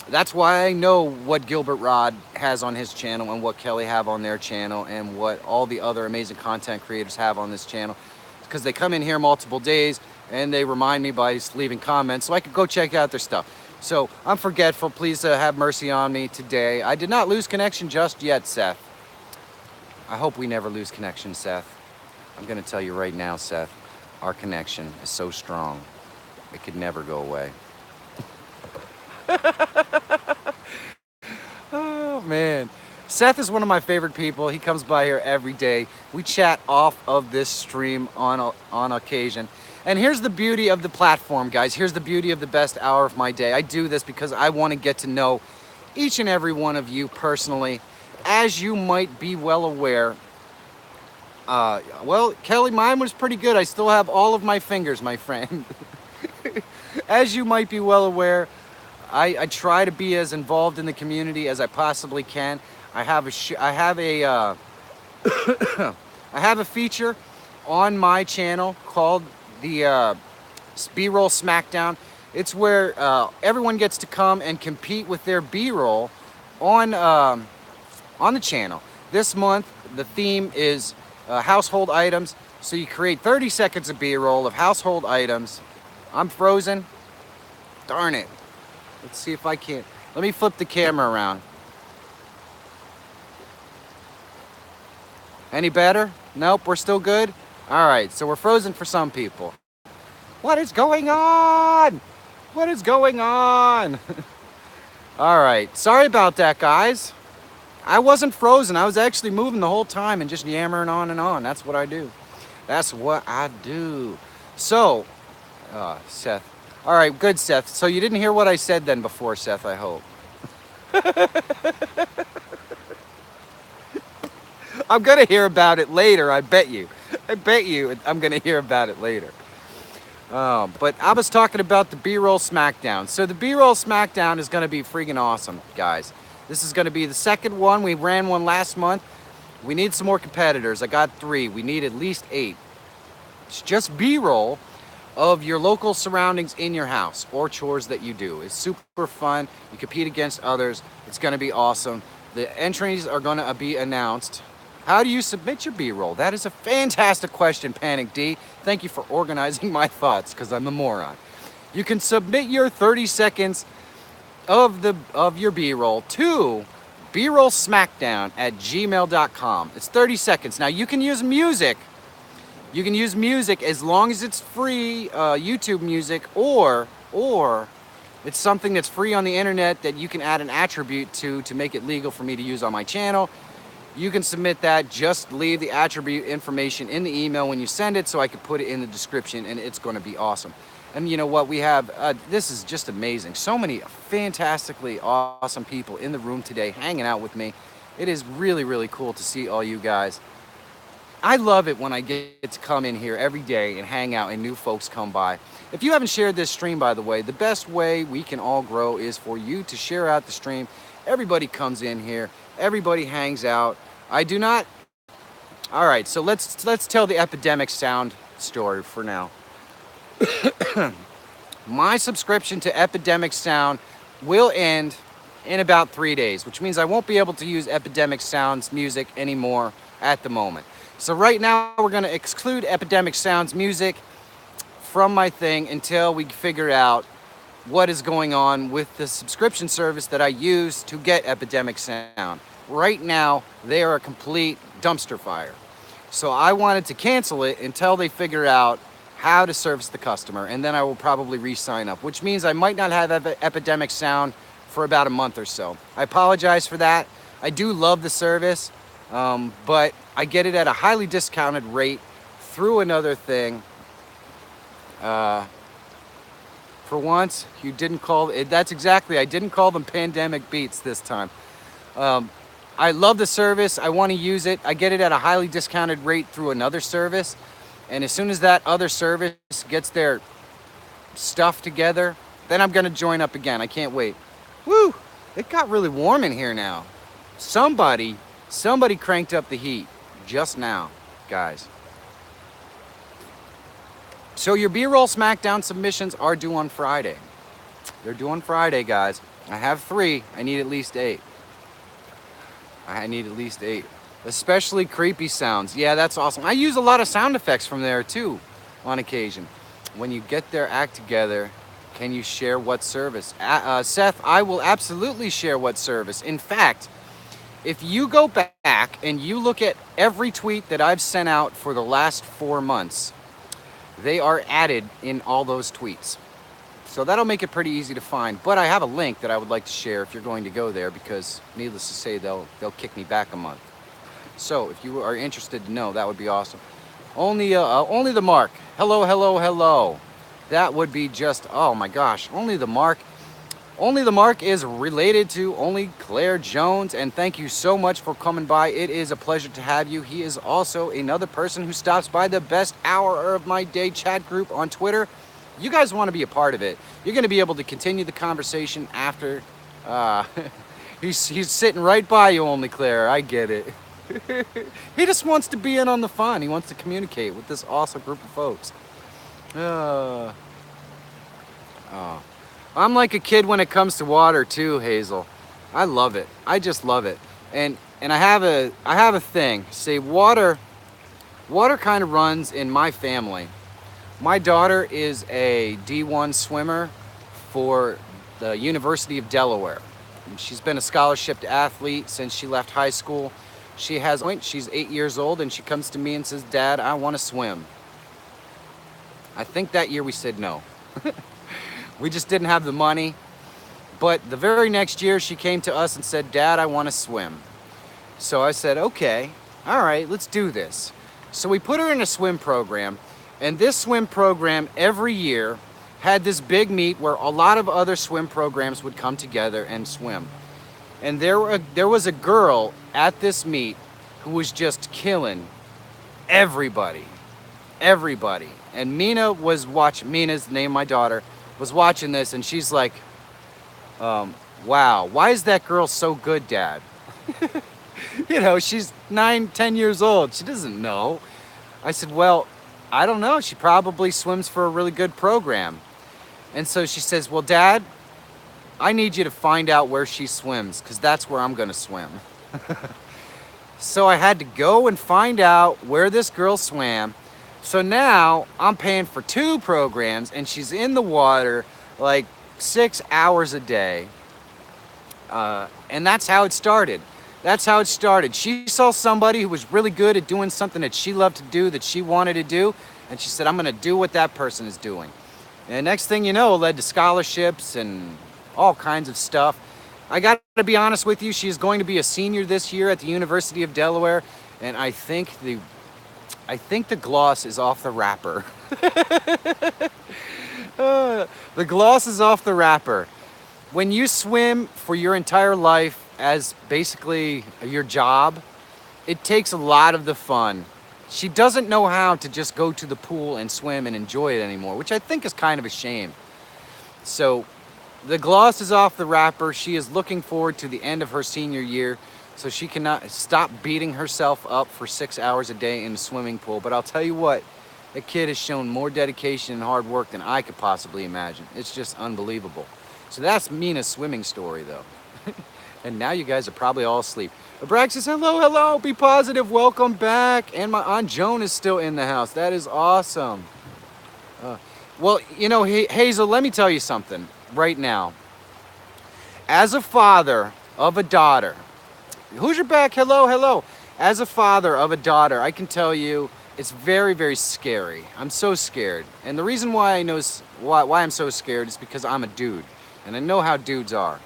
That's why I know what Gilbert Rod has on his channel and what Kelly have on their channel and what all the other amazing content creators have on this channel. Because they come in here multiple days and they remind me by leaving comments so I could go check out their stuff. So I'm forgetful. Please have mercy on me today. I did not lose connection just yet, Seth. I hope we never lose connection, Seth. I'm going to tell you right now, Seth, our connection is so strong. It could never go away. Oh, man. Seth is one of my favorite people. He comes by here every day. We chat off of this stream on occasion. And here's the beauty of the platform, guys. Here's the beauty of the best hour of my day. I do this because I want to get to know each and every one of you personally. As you might be well aware, well, Kelly, mine was pretty good. I still have all of my fingers, my friend. As you might be well aware, I try to be as involved in the community as I possibly can. I have a feature on my channel called the B-roll Smackdown. It's where everyone gets to come and compete with their B-roll on the channel. This month, the theme is household items. So you create 30 seconds of B-roll of household items. I'm frozen. Darn it. Let's see if I can. Let me flip the camera around. Any better? Nope, we're still good? All right, so we're frozen for some people. What is going on? What is going on? All right, sorry about that, guys. I wasn't frozen. I was actually moving the whole time and just yammering on and on. That's what I do. That's what I do. So, Seth. All right, good, Seth. So you didn't hear what I said then before, Seth, I hope. I'm going to hear about it later, I bet you. I bet you I'm going to hear about it later. But I was talking about the B-roll Smackdown. So the B-roll Smackdown is going to be freaking awesome, guys. This is going to be the second one. We ran one last month. We need some more competitors. I got 3. We need at least 8. It's just B-roll of your local surroundings in your house or chores that you do. It's super fun. You compete against others. It's going to be awesome. The entries are going to be announced. How do you submit your B-roll? That is a fantastic question, Panic D. Thank you for organizing my thoughts, because I'm a moron. You can submit your 30 seconds of your B-roll to brollsmackdown@gmail.com. It's 30 seconds. Now you can use music. You can use music as long as it's free YouTube music, or it's something that's free on the internet that you can add an attribute to make it legal for me to use on my channel. You can submit that. Just leave the attribute information in the email when you send it so I can put it in the description, and it's going to be awesome. And you know what, we have, this is just amazing. So many fantastically awesome people in the room today hanging out with me. It is really, really cool to see all you guys. I love it when I get to come in here every day and hang out and new folks come by. If you haven't shared this stream, by the way, the best way we can all grow is for you to share out the stream. Everybody comes in here. Everybody hangs out. I do not... All right, so let's tell the Epidemic Sound story for now. My subscription to Epidemic Sound will end in about 3 days, which means I won't be able to use Epidemic Sound's music anymore at the moment. So right now we're going to exclude Epidemic Sound's music from my thing until we figure out what is going on with the subscription service that I use to get Epidemic Sound. Right now, they are a complete dumpster fire. So I wanted to cancel it until they figure out how to service the customer, and then I will probably re-sign up, which means I might not have Epidemic Sound for about a month or so. I apologize for that. I do love the service, but I get it at a highly discounted rate through another thing. For once, you didn't call it. That's exactly, I didn't call them Pandemic Beats this time. I love the service. I want to use it. I get it at a highly discounted rate through another service. And as soon as that other service gets their stuff together, then I'm going to join up again. I can't wait. Woo! It got really warm in here now. Somebody cranked up the heat just now, guys. So your B-roll SmackDown submissions are due on Friday. They're due on Friday, guys. I have 3. I need at least 8. I need at least 8. Especially creepy sounds. Yeah, that's awesome. I use a lot of sound effects from there too, on occasion. When you get their act together, can you share what service? Seth, I will absolutely share what service. In fact, if you go back and you look at every tweet that I've sent out for the last 4 months, they are added in all those tweets. So that'll make it pretty easy to find. But I have a link that I would like to share if you're going to go there, because needless to say, they'll kick me back a month. So if you are interested to know, that would be awesome. Only the Mark. Hello, hello, hello. That would be just, oh my gosh, Only the Mark. Only the Mark is related to Only Claire Jones, and thank you so much for coming by. It is a pleasure to have you. He is also another person who stops by the Best Hour of My Day chat group on Twitter. You guys want to be a part of it. You're going to be able to continue the conversation after. He's sitting right by you, Only Claire. I get it. He just wants to be in on the fun. He wants to communicate with this awesome group of folks. I'm like a kid when it comes to water too, Hazel. I love it. I just love it. And I have a thing. See, water kind of runs in my family. My daughter is a D1 swimmer for the University of Delaware. She's been a scholarship athlete since she left high school. She's 8 years old, and she comes to me and says, "Dad, I want to swim." I think that year we said no. We just didn't have the money. But the very next year she came to us and said, "Dad, I want to swim." So I said, "Okay, all right, let's do this." So we put her in a swim program, and this swim program every year had this big meet where a lot of other swim programs would come together and swim. And there was a girl at this meet who was just killing everybody. And Mina was watching, Mina's name, my daughter, was watching this, and she's like, wow, why is that girl so good, Dad? You know, she's 9, 10 years old. She doesn't know. I said, well, I don't know. She probably swims for a really good program. And so she says, well, Dad, I need you to find out where she swims because that's where I'm going to swim. So I had to go and find out where this girl swam. So now I'm paying for 2 programs and she's in the water like 6 hours a day. And that's how it started. That's how it started. She saw somebody who was really good at doing something that she loved to do, that she wanted to do, and she said, I'm gonna do what that person is doing. And next thing you know, it led to scholarships and all kinds of stuff. I gotta be honest with you, she's going to be a senior this year at the University of Delaware, and I think the gloss is off the wrapper. The gloss is off the wrapper. When you swim for your entire life as basically your job, it takes a lot of the fun. She doesn't know how to just go to the pool and swim and enjoy it anymore, which I think is kind of a shame. So the gloss is off the wrapper. She is looking forward to the end of her senior year so she cannot stop beating herself up for 6 hours a day in the swimming pool. But I'll tell you what, the kid has shown more dedication and hard work than I could possibly imagine. It's just unbelievable. So that's Mina's swimming story, though. And now you guys are probably all asleep. Abraxas, hello, hello, be positive, welcome back. And my Aunt Joan is still in the house. That is awesome. Well, you know, Hazel, let me tell you something right now. As a father of a daughter, who's your back? Hello, hello. As a father of a daughter, I can tell you it's very, very scary. I'm so scared. And the reason why I know why I'm so scared is because I'm a dude. And I know how dudes are.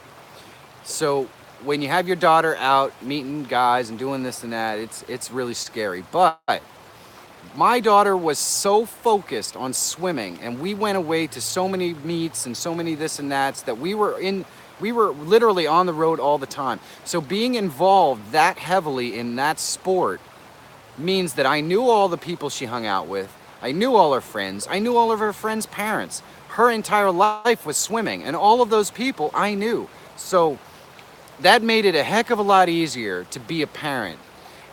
So when you have your daughter out meeting guys and doing this and that, it's really scary. But my daughter was so focused on swimming, and we went away to so many meets and so many this and that's that we were literally on the road all the time. So being involved that heavily in that sport means that I knew all the people she hung out with. I knew all her friends. I knew all of her friends' parents. Her entire life was swimming, and all of those people I knew. So that made it a heck of a lot easier to be a parent.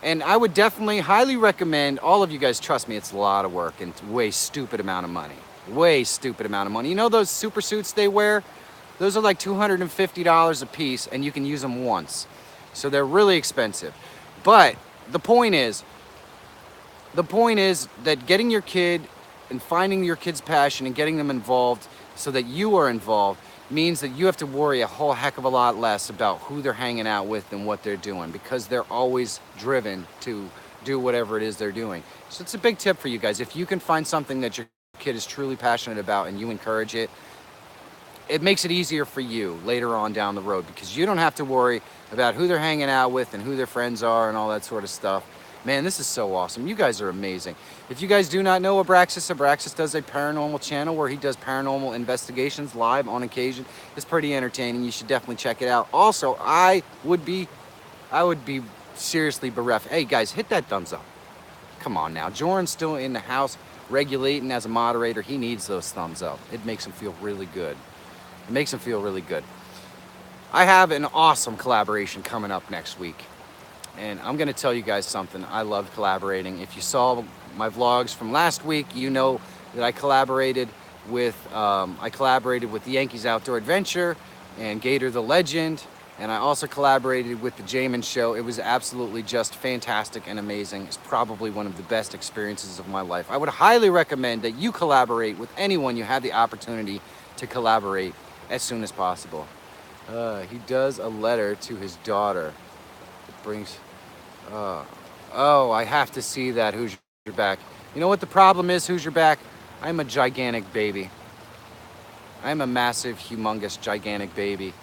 And I would definitely highly recommend all of you guys, trust me, it's a lot of work and way stupid amount of money. Way stupid amount of money. You know those super suits they wear? Those are like $250 a piece, and you can use them once. So they're really expensive. But the point is that getting your kid and finding your kid's passion and getting them involved so that you are involved means that you have to worry a whole heck of a lot less about who they're hanging out with and what they're doing, because they're always driven to do whatever it is they're doing. So it's a big tip for you guys. If you can find something that your kid is truly passionate about and you encourage it, it makes it easier for you later on down the road, because you don't have to worry about who they're hanging out with and who their friends are and all that sort of stuff. Man, this is so awesome. You guys are amazing. If you guys do not know Abraxas does a paranormal channel where he does paranormal investigations live on occasion. It's pretty entertaining. You should definitely check it out. Also, I would be seriously bereft. Hey guys, hit that thumbs up. Come on now. Jordan's still in the house regulating as a moderator. He needs those thumbs up. It makes him feel really good. It makes him feel really good. I have an awesome collaboration coming up next week. And I'm gonna tell you guys something. I love collaborating. If you saw my vlogs from last week, you know that I collaborated with the Yankees Outdoor Adventure and Gator the Legend, and I also collaborated with the Jamin Show. It was absolutely just fantastic and amazing. It's probably one of the best experiences of my life. I would highly recommend that you collaborate with anyone you have the opportunity to collaborate as soon as possible. He does a letter to his daughter. It brings... oh, I have to see that. Who's your back? You know what the problem is, Who's your back? I'm a gigantic baby. I'm a massive, humongous, gigantic baby.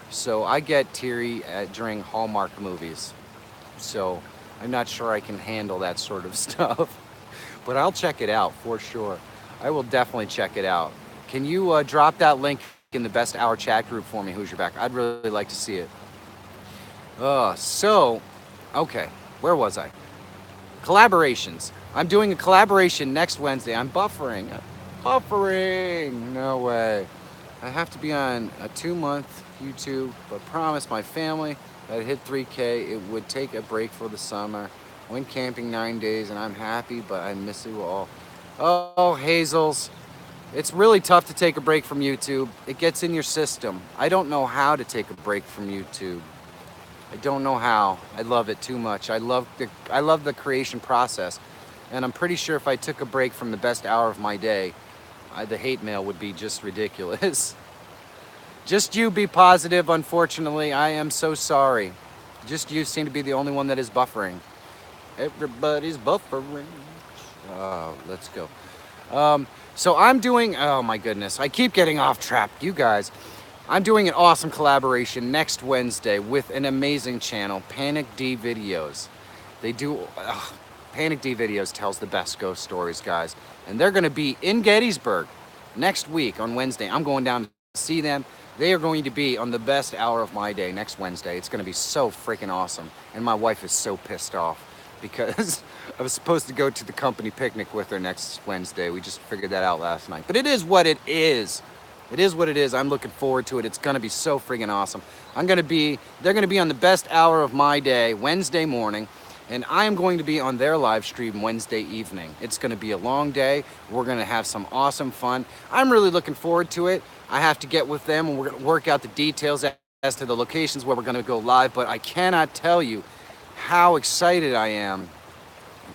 So I get teary during Hallmark movies. So I'm not sure I can handle that sort of stuff. But I'll check it out for sure. I will definitely check it out. Can you drop that link in the Best Hour chat group for me, Who's your back? I'd really like to see it. Okay, where was I? Collaborations. I'm doing a collaboration next Wednesday. I'm buffering. No way. I have to be on a 2-month YouTube, but promise my family that I'd hit 3K. It would take a break for the summer. Went camping 9 days, and I'm happy, but I miss you all. Oh, Hazels. It's really tough to take a break from YouTube. It gets in your system. I don't know how to take a break from YouTube. I don't know how. I love it too much. I love the creation process. And I'm pretty sure if I took a break from the best hour of my day, the hate mail would be just ridiculous. Just you be positive, unfortunately. I am so sorry. Just you seem to be the only one that is buffering. Everybody's buffering. Let's go. So I'm doing, oh my goodness, I keep getting off track, you guys. I'm doing an awesome collaboration next Wednesday with an amazing channel, Panic D Videos. They do, Panic D Videos tells the best ghost stories, guys. And they're gonna be in Gettysburg next week on Wednesday. I'm going down to see them. They are going to be on the best hour of my day next Wednesday. It's gonna be so freaking awesome. And my wife is so pissed off because I was supposed to go to the company picnic with her next Wednesday. We just figured that out last night. But it is what it is. It is what it is. I'm looking forward to it. It's gonna be so freaking awesome. They're gonna be on the best hour of my day, Wednesday morning, and I am going to be on their live stream Wednesday evening. It's gonna be a long day. We're gonna have some awesome fun. I'm really looking forward to it. I have to get with them and we're gonna work out the details as to the locations where we're gonna go live, but I cannot tell you how excited I am.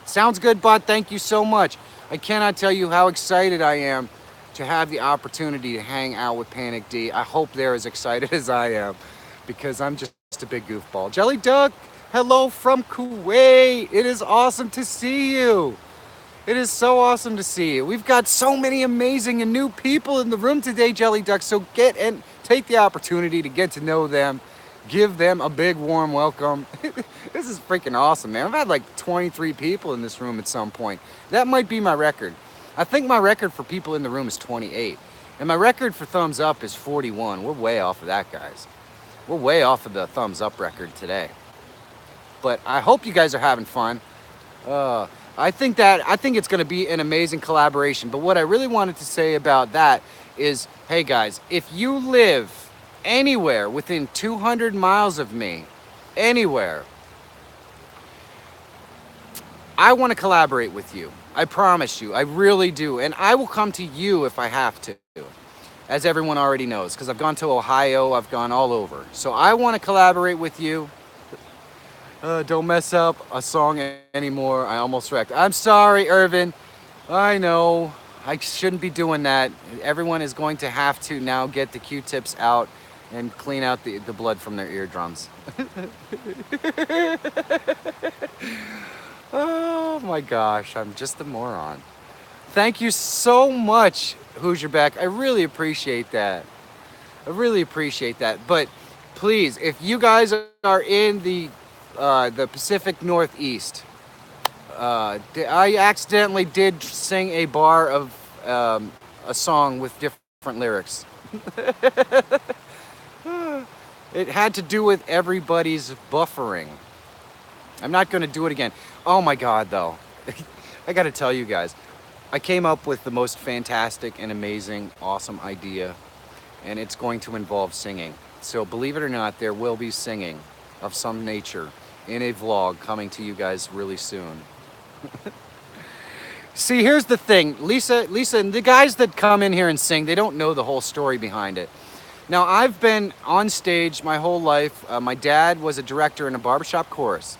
Sounds good, bud. Thank you so much. I cannot tell you how excited I am to have the opportunity to hang out with Panic D. I hope they're as excited as I am because I'm just a big goofball. Jelly Duck, hello from Kuwait. It is awesome to see you. It is so awesome to see you. We've got so many amazing and new people in the room today, Jelly Duck. So get and take the opportunity to get to know them. Give them a big warm welcome. This is freaking awesome, man. I've had like 23 people in this room at some point. That might be my record. I think my record for people in the room is 28. And my record for thumbs up is 41. We're way off of that, guys. We're way off of the thumbs up record today. But I hope you guys are having fun. I think it's going to be an amazing collaboration. But what I really wanted to say about that is, hey guys, if you live anywhere within 200 miles of me, anywhere, I want to collaborate with you. I promise you, I really do. And I will come to you if I have to, as everyone already knows, because I've gone to Ohio, I've gone all over. So I want to collaborate with you. Don't mess up a song anymore. I almost wrecked. I'm sorry, Irvin. I know. I shouldn't be doing that. Everyone is going to have to now get the Q-tips out and clean out the blood from their eardrums. Oh my gosh, I'm just a moron. Thank you so much, Hoosier Back. I really appreciate that. I really appreciate that. But please, if you guys are in the Pacific Northeast, I accidentally did sing a bar of a song with different lyrics. It had to do with everybody's buffering. I'm not going to do it again. Oh my God, though. I got to tell you guys, I came up with the most fantastic and amazing, awesome idea, and it's going to involve singing. So believe it or not, there will be singing of some nature in a vlog coming to you guys really soon. See, here's the thing. Lisa, and the guys that come in here and sing, they don't know the whole story behind it. Now, I've been on stage my whole life. My dad was a director in a barbershop chorus.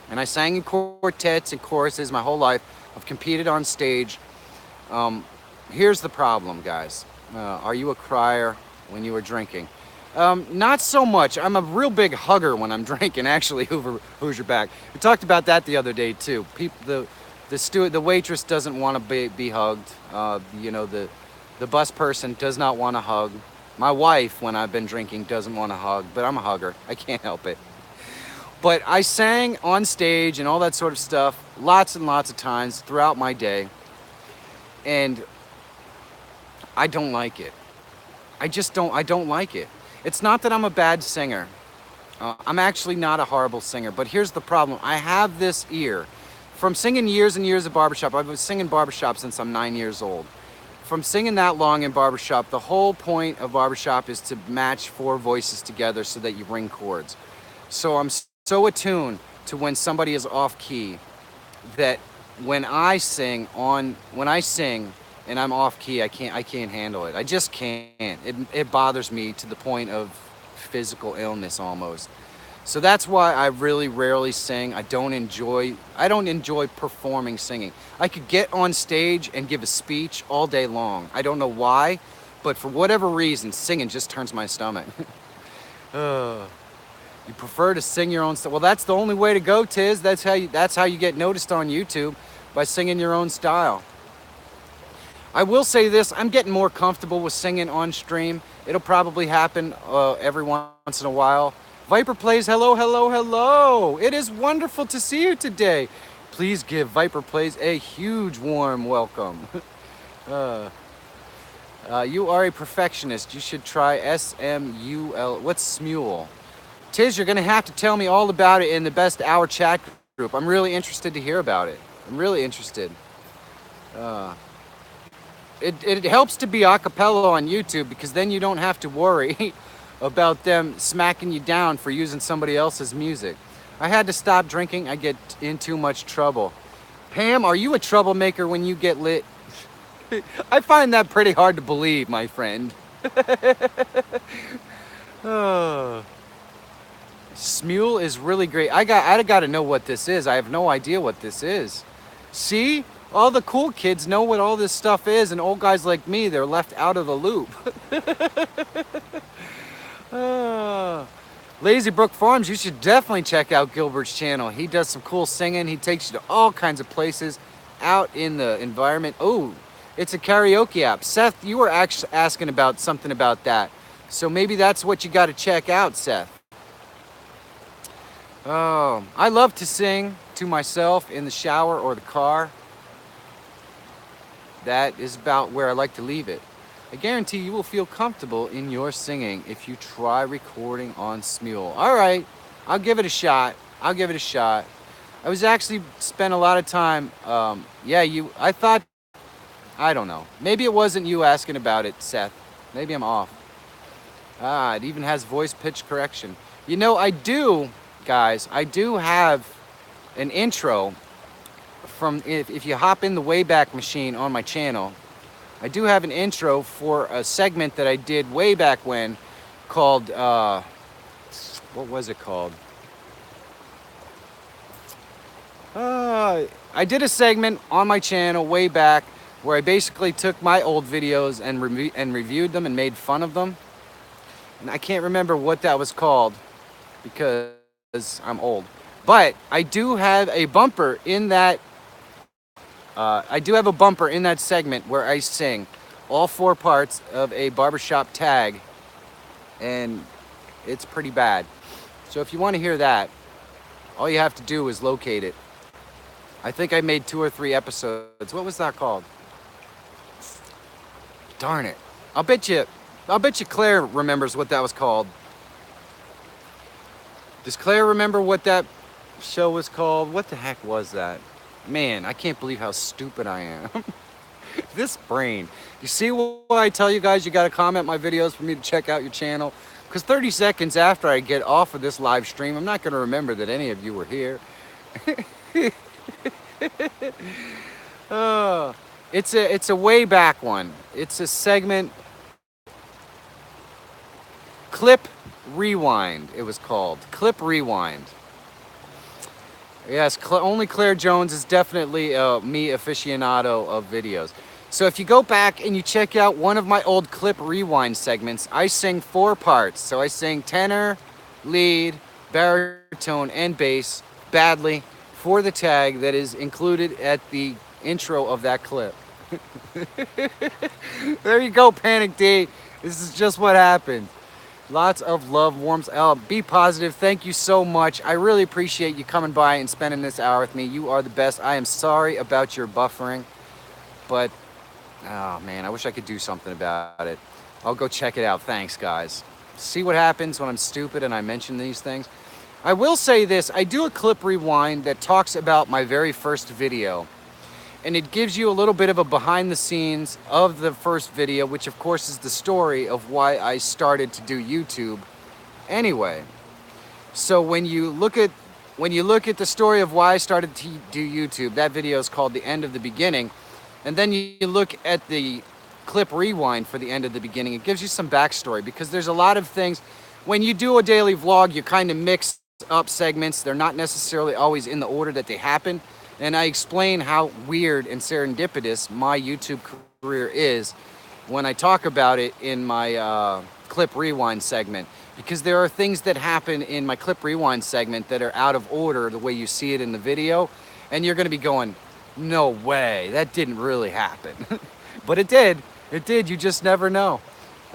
And I sang in quartets and choruses my whole life. I've competed on stage. Here's the problem, guys. Are you a crier when you were drinking? Not so much. I'm a real big hugger when I'm drinking, actually, Hoosier Back. We talked about that the other day, too. The waitress doesn't want to be hugged. The bus person does not want to hug. My wife, when I've been drinking, doesn't want to hug, but I'm a hugger. I can't help it. But I sang on stage and all that sort of stuff lots and lots of times throughout my day. And I don't like it. I don't like it. It's not that I'm a bad singer. I'm actually not a horrible singer, but here's the problem. I have this ear. From singing years and years of barbershop, I've been singing barbershop since I'm 9 years old. From singing that long in barbershop, the whole point of barbershop is to match 4 voices together so that you ring chords. So I'm so attuned to when somebody is off key that when I sing and I'm off key, I can't handle it. I just can't. It bothers me to the point of physical illness almost. So that's why I really rarely sing. I don't enjoy performing singing. I could get on stage and give a speech all day long. I don't know why, but for whatever reason, singing just turns my stomach. uh, you prefer to sing your own stuff? Well, that's the only way to go, Tiz. That's how you get noticed on YouTube, by singing your own style. I will say this, I'm getting more comfortable with singing on stream. It'll probably happen every once in a while. Viper Plays, hello, hello, hello. It is wonderful to see you today. Please give Viper Plays a huge warm welcome. uh, you are a perfectionist. You should try SMUL. What's Smule? Tiz, you're going to have to tell me all about it in the best hour chat group. I'm really interested to hear about it. I'm really interested. Uh, it helps to be a cappella on YouTube, because then you don't have to worry about them smacking you down for using somebody else's music. I had to stop drinking. I get in too much trouble. Pam, are you a troublemaker when you get lit? I find that pretty hard to believe, my friend. Oh. Smule is really great. I got to know what this is. I have no idea what this is. See? All the cool kids know what all this stuff is, and old guys like me, they're left out of the loop. Lazy Brook Farms, you should definitely check out Gilbert's channel. He does some cool singing. He takes you to all kinds of places out in the environment. Oh, it's a karaoke app. Seth, you were actually asking about something about that. So maybe that's what you got to check out, Seth. Oh, I love to sing to myself in the shower or the car. That is about where I like to leave it. I guarantee you will feel comfortable in your singing if you try recording on Smule. All right, I'll give it a shot. I'll give it a shot. I was actually spent a lot of time. I don't know. Maybe it wasn't you asking about it, Seth. Maybe I'm off. It even has voice pitch correction. You know, I do have an intro from, if you hop in the Wayback Machine on my channel, I do have an intro for a segment that I did way back when called, what was it called? I did a segment on my channel way back where I basically took my old videos and reviewed them and made fun of them. And I can't remember what that was called because I'm old. But I do have a bumper in that segment where I sing all 4 parts of a barbershop tag, and it's pretty bad. So if you want to hear that, all you have to do is locate it. I think I made 2 or 3 episodes. What was that called? Darn it. I'll bet you Claire remembers what that was called. Does Claire remember what that show was called? What the heck was that? Man, I can't believe how stupid I am. This brain. You see why I tell you guys you gotta comment my videos for me to check out your channel? Because 30 seconds after I get off of this live stream, I'm not gonna remember that any of you were here. It's a way back one. It's a segment. Clip Rewind, it was called. Clip Rewind. Yes, only Claire Jones is definitely me aficionado of videos. So if you go back and you check out one of my old Clip Rewind segments, I sing 4 parts. So I sing tenor, lead, baritone, and bass badly for the tag that is included at the intro of that clip. There you go, Panic D. This is just what happened. Lots of love, warmth. Be positive. Thank you so much. I really appreciate you coming by and spending this hour with me. You are the best. I am sorry about your buffering, but oh man, I wish I could do something about it. I'll go check it out. Thanks, guys. See what happens when I'm stupid and I mention these things. I will say this. I do a clip rewind that talks about my very first video. And it gives you a little bit of a behind the scenes of the first video, which of course is the story of why I started to do YouTube anyway. So when you look at when you look at the story of why I started to do YouTube, that video is called The End of the Beginning. And then you look at the clip rewind for The End of the Beginning. It gives you some backstory, because there's a lot of things. When you do a daily vlog, you kind of mix up segments. They're not necessarily always in the order that they happen. And I explain how weird and serendipitous my YouTube career is when I talk about it in my clip rewind segment. Because there are things that happen in my clip rewind segment that are out of order the way you see it in the video. And you're going to be going, no way, that didn't really happen. But it did. It did. You just never know.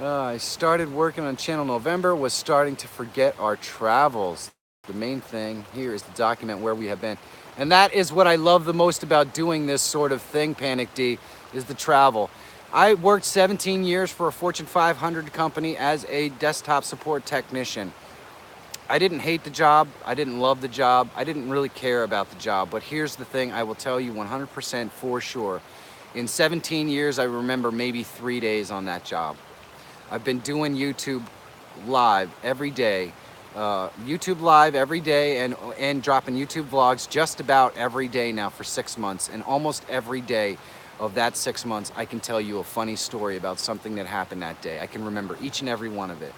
I started working on channel November, was starting to forget our travels. The main thing here is to document where we have been. And that is what I love the most about doing this sort of thing, Panic D, is the travel. I worked 17 years for a Fortune 500 company as a desktop support technician. I didn't hate the job. I didn't love the job. I didn't really care about the job. But here's the thing I will tell you 100% for sure. In 17 years, I remember maybe 3 days on that job. I've been doing YouTube live every day. YouTube live every day and dropping YouTube vlogs just about every day now for 6 months. And almost every day of that 6 months, I can tell you a funny story about something that happened that day. I can remember each and every one of it.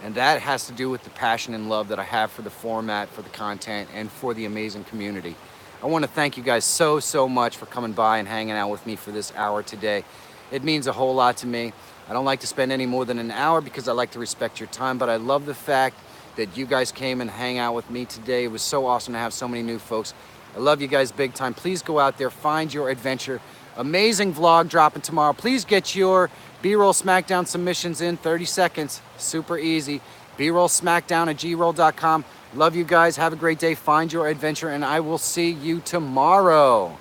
And that has to do with the passion and love that I have for the format, for the content, and for the amazing community. I want to thank you guys so much for coming by and hanging out with me for this hour today. It means a whole lot to me. I don't like to spend any more than an hour because I like to respect your time, but I love the fact that you guys came and hang out with me today. It was so awesome to have so many new folks. I love you guys big time. Please go out there, find your adventure. Amazing vlog dropping tomorrow. Please get your B-roll SmackDown submissions in 30 seconds. Super easy. B-roll SmackDown at groll.com. Love you guys. Have a great day. Find your adventure, and I will see you tomorrow.